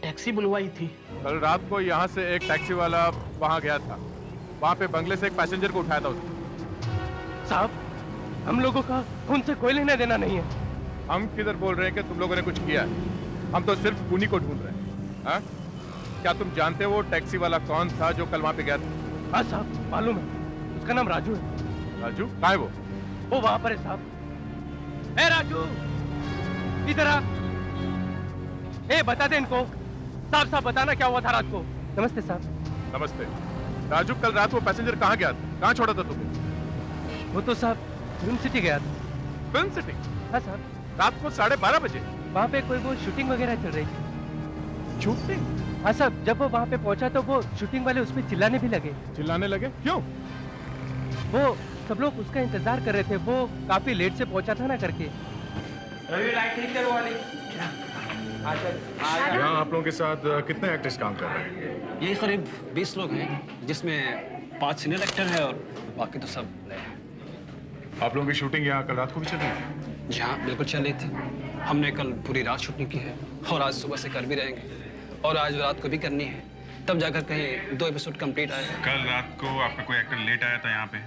टैक्सी बुलवाई थी। कल रात को यहाँ से एक टैक्सी वाला वहां गया था, वहां पे बंगले से एक पैसेंजर को उठाया था उसने। साहब, हम लोगों का उनसे कोई लेना देना नहीं है। हम किधर बोल रहे हैं कि तुम लोगों ने कुछ किया है? हम तो सिर्फ खूनी को ढूंढ रहे हैं। हाँ? क्या तुम जानते हो वो टैक्सी वाला कौन था जो कल वहां पे गया था? हाँ साहब, मालूम है, उसका नाम राजू है। राजू? कहाँ है वो? वो वहां पर है साहब। ए राजू, इधर आ। ए बता दे इनको, साहब साहब बताना क्या हुआ था रात को। नमस्ते साहब। नमस्ते। राजू, कल रात वो पैसेंजर कहाँ गया था? कहाँ छोड़ा था तुम्हें? वो तो साहब फिल्म सिटी गया था। Film city? हाँ साहब। रात को 12:30 बजे? वहाँ पे कोई वो शूटिंग वगैरह चल रही थी। शूटिंग? हाँ साहब, जब वो वहाँ पे पहुंचा तो वो शूटिंग वाले उस पर चिल्लाने भी लगे। चिल्लाने लगे? क्यों? वो सब लोग उसका इंतजार कर रहे थे, वो काफी लेट से पहुंचा था ना करके। रवि लाइट ठीक करवा ली। यहाँ आप लोगों के साथ कितने एक्टर्स काम कर रहे हैं? यही करीब 20 लोग हैं, जिसमें 5 सीनियर एक्टर हैं और बाकी तो सब नए हैं। आप लोगों की शूटिंग यहाँ कल रात को भी चल रही थी? जी हाँ, बिल्कुल चल रही थी। हमने कल पूरी रात शूटिंग की है और आज सुबह से कर भी रहेंगे और आज रात को भी करनी है, तब जाकर कहीं 2 एपिसोड कंप्लीट आए। कल रात को आपका कोई एक्टर लेट आया था यहाँ पे?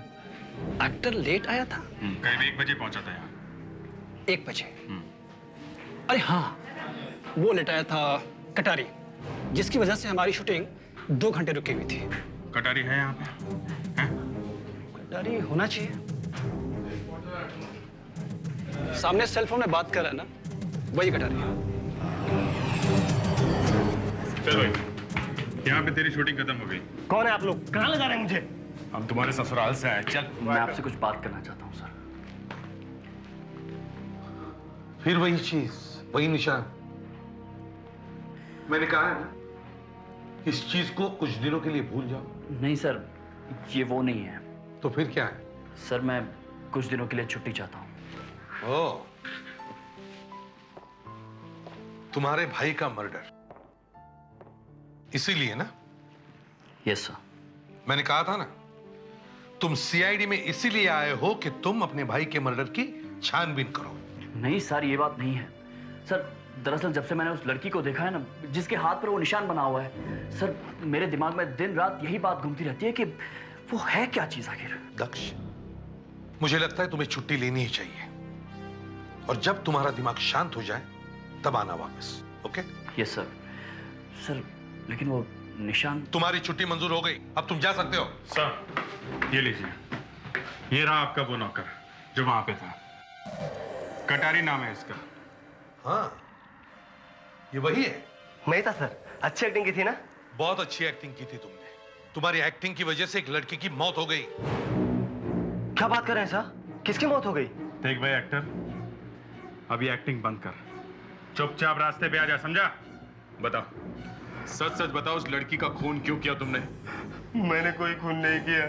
एक्टर लेट आया था? करीब 1 बजे पहुंचा था यहाँ। 1 बजे? अरे हाँ, वो लेट आया था कटारी, जिसकी वजह से हमारी शूटिंग 2 घंटे रुकी हुई थी। कटारी है यहाँ पे? कटारी होना चाहिए। सामने सेल फोन में बात कर रहा है ना, वही कटारी है। चल भाई, यहाँ पे तेरी शूटिंग खत्म हो गई। कौन है आप लोग? कहाँ ले जा रहे हैं मुझे? हम तुम्हारे ससुराल से आए। चल। मैं आपसे कुछ बात करना चाहता हूँ सर। फिर वही चीज, वही निशान। मैंने कहा है ना, इस चीज को कुछ दिनों के लिए भूल जाओ। नहीं सर, ये वो नहीं है। तो फिर क्या है? सर मैं कुछ दिनों के लिए छुट्टी चाहता हूँ। ओह, तुम्हारे भाई का मर्डर इसीलिए ना? Yes sir. मैंने कहा था ना, तुम सीआईडी में इसीलिए आए हो कि तुम अपने भाई के मर्डर की छानबीन करो। नहीं सर, ये बात नहीं है सर। दरअसल जब से मैंने उस लड़की को देखा है ना, जिसके हाथ पर वो निशान बना हुआ है सर, मेरे दिमाग में दिन रात यही बात घूमती रहती है कि वो है क्या चीज आखिर। दक्ष, मुझे लगता है तुम्हें छुट्टी लेनी ही चाहिए और जब तुम्हारा दिमाग शांत हो जाए तब आना वापस। ओके? Yes sir. सर लेकिन वो निशान। तुम्हारी छुट्टी मंजूर हो गई, अब तुम जा सकते हो। सर ये लीजिए, ये रहा आपका वो नौकर जो वहां पे था। कटारी नाम है इसका। हाँ, ये वही है। मैं था सर। अच्छी एक्टिंग की थी ना? बहुत अच्छी एक्टिंग की थी तुमने। तुम्हारी एक्टिंग की वजह से एक लड़की की मौत हो गई। क्या बात कर रहे हैं सर? किसकी मौत हो गई? देख भाई एक्टर, अभी एक्टिंग बंद कर, चुपचाप रास्ते पे आ जा, समझा? बताओ, सच सच बताओ, उस लड़की का खून क्यों किया तुमने? मैंने कोई खून नहीं किया।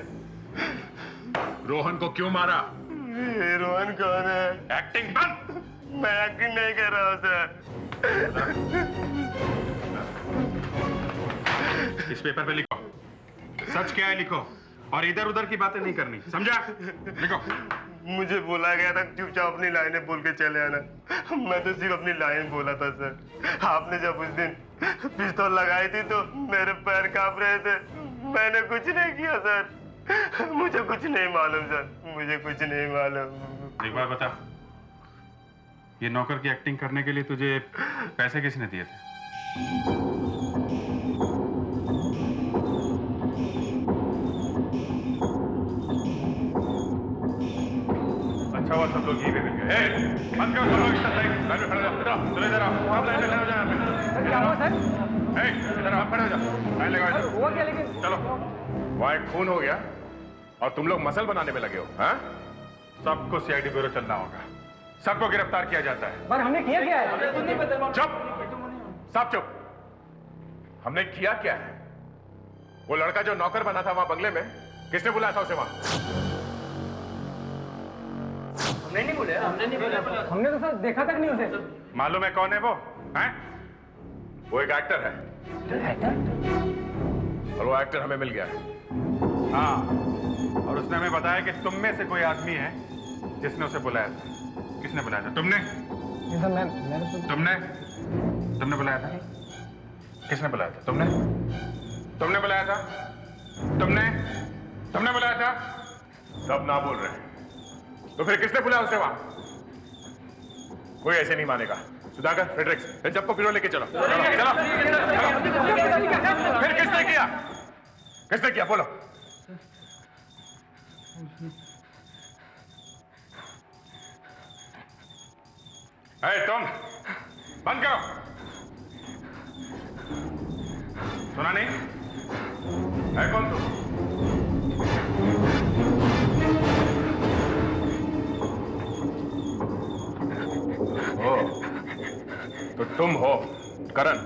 रोहन को क्यों मारा? ये रोहन कौन है? एक्टिंग बंद। मैं एक्टिंग नहीं कर रहा हूँ सर। इस पेपर पे लिखो, सच क्या है लिखो, और इधर उधर की बातें नहीं करनी, समझा? लिखो। मुझे बोला गया था चुपचाप अपनी लाइनें बोल के चले आना। मैं तो सिर्फ अपनी लाइन बोला था सर। आपने जब उस दिन पिस्तौल लगाई थी तो मेरे पैर कांप रहे थे। मैंने कुछ नहीं किया सर। मुझे कुछ नहीं मालूम सर, मुझे कुछ नहीं मालूम। एक बार बता, ये नौकर की एक्टिंग करने के लिए तुझे पैसे किसने दिए थे? अच्छा हुआ सब लोग यहीं पे मिल गए। बंद करो सब लोग, इस साइड लाइन में खड़े हो जाओ। चलो इधर आओ, आप लाइन में खड़े हो जाओ। सर क्या हुआ सर? इधर आप खड़े हो जाओ, लाइन लगाओ इधर। हुआ क्या लेकिन? चलो, वहाँ एक खून हो गया और तुम लोग मसल बनाने में लगे हो, हाँ? सबको सीआईडी ब्यूरो चलना होगा, सबको गिरफ्तार किया जाता है। पर हमने किया क्या है? चुप, सब चुप। हमने किया क्या है? वो लड़का जो नौकर बना था वहां बंगले में, किसने बुलाया था उसे वहां? हमने नहीं बोला, हमने तो सर देखा तक नहीं उसे। मालूम है कौन है वो? हैं? वो एक एक्टर है, और वो एक्टर हमें मिल गया है। हाँ, और उसने हमें बताया कि तुम में से कोई आदमी है जिसने उसे बुलाया था। किसने बुलाया था? तुमने? तुमने बुलाया था? किसने बुलाया था? तुमने बुलाया था? तुमने बुलाया था? सब ना बोल रहे हैं, तो फिर किसने बुलाया उसे वहां? कोई ऐसे नहीं मानेगा। सुधाकर, फ्रेडरिक्स, इन सबको बिरो लेके चलो। चलो, चलो, चलो। फिर किसने किया? किसने किया? बोलो। तुम बंद करो। सुना नहीं? है कौन तू? ओ, तो तुम हो करण?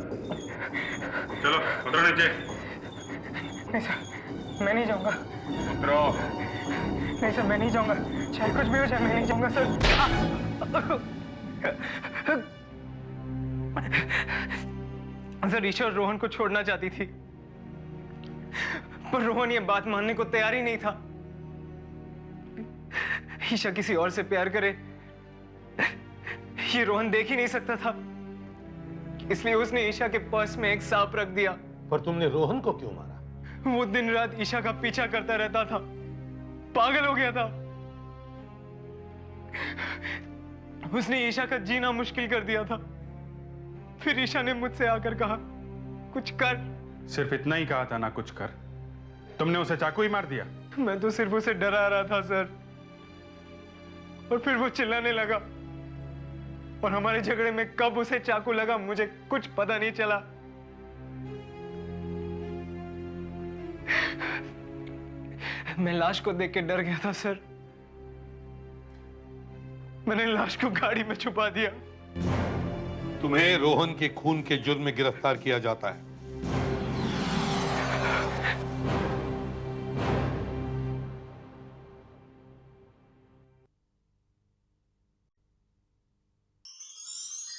चलो उतरो नीचे। नहीं सर, मैं नहीं जाऊंगा। उतरो। नहीं सर, मैं नहीं जाऊंगा, चाहे कुछ भी हो जाए मैं नहीं जाऊंगा सर। सर, ईशा रोहन को छोड़ना चाहती थी, पर रोहन ये बात मानने को तैयार ही नहीं था। ईशा किसी और से प्यार करे ये रोहन देख ही नहीं सकता था, इसलिए उसने ईशा के पर्स में एक सांप रख दिया। पर तुमने रोहन को क्यों मारा? वो दिन रात ईशा का पीछा करता रहता था, पागल हो गया था। उसने ईशा का जीना मुश्किल कर दिया था। फिर ईशा ने मुझसे आकर कहा, कुछ कर। सिर्फ इतना ही कहा था ना, कुछ कर? तुमने उसे चाकू ही मार दिया? मैं तो सिर्फ उसे डरा रहा था सर, और फिर वो चिल्लाने लगा, और हमारे झगड़े में कब उसे चाकू लगा मुझे कुछ पता नहीं चला। मैं लाश को देख के डर गया था सर। मैंने लाश को गाड़ी में छुपा दिया। तुम्हें रोहन के खून के जुर्म में गिरफ्तार किया जाता है।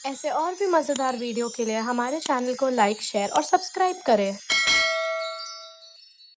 ऐसे और भी मजेदार वीडियो के लिए हमारे चैनल को लाइक, शेयर और सब्सक्राइब करें।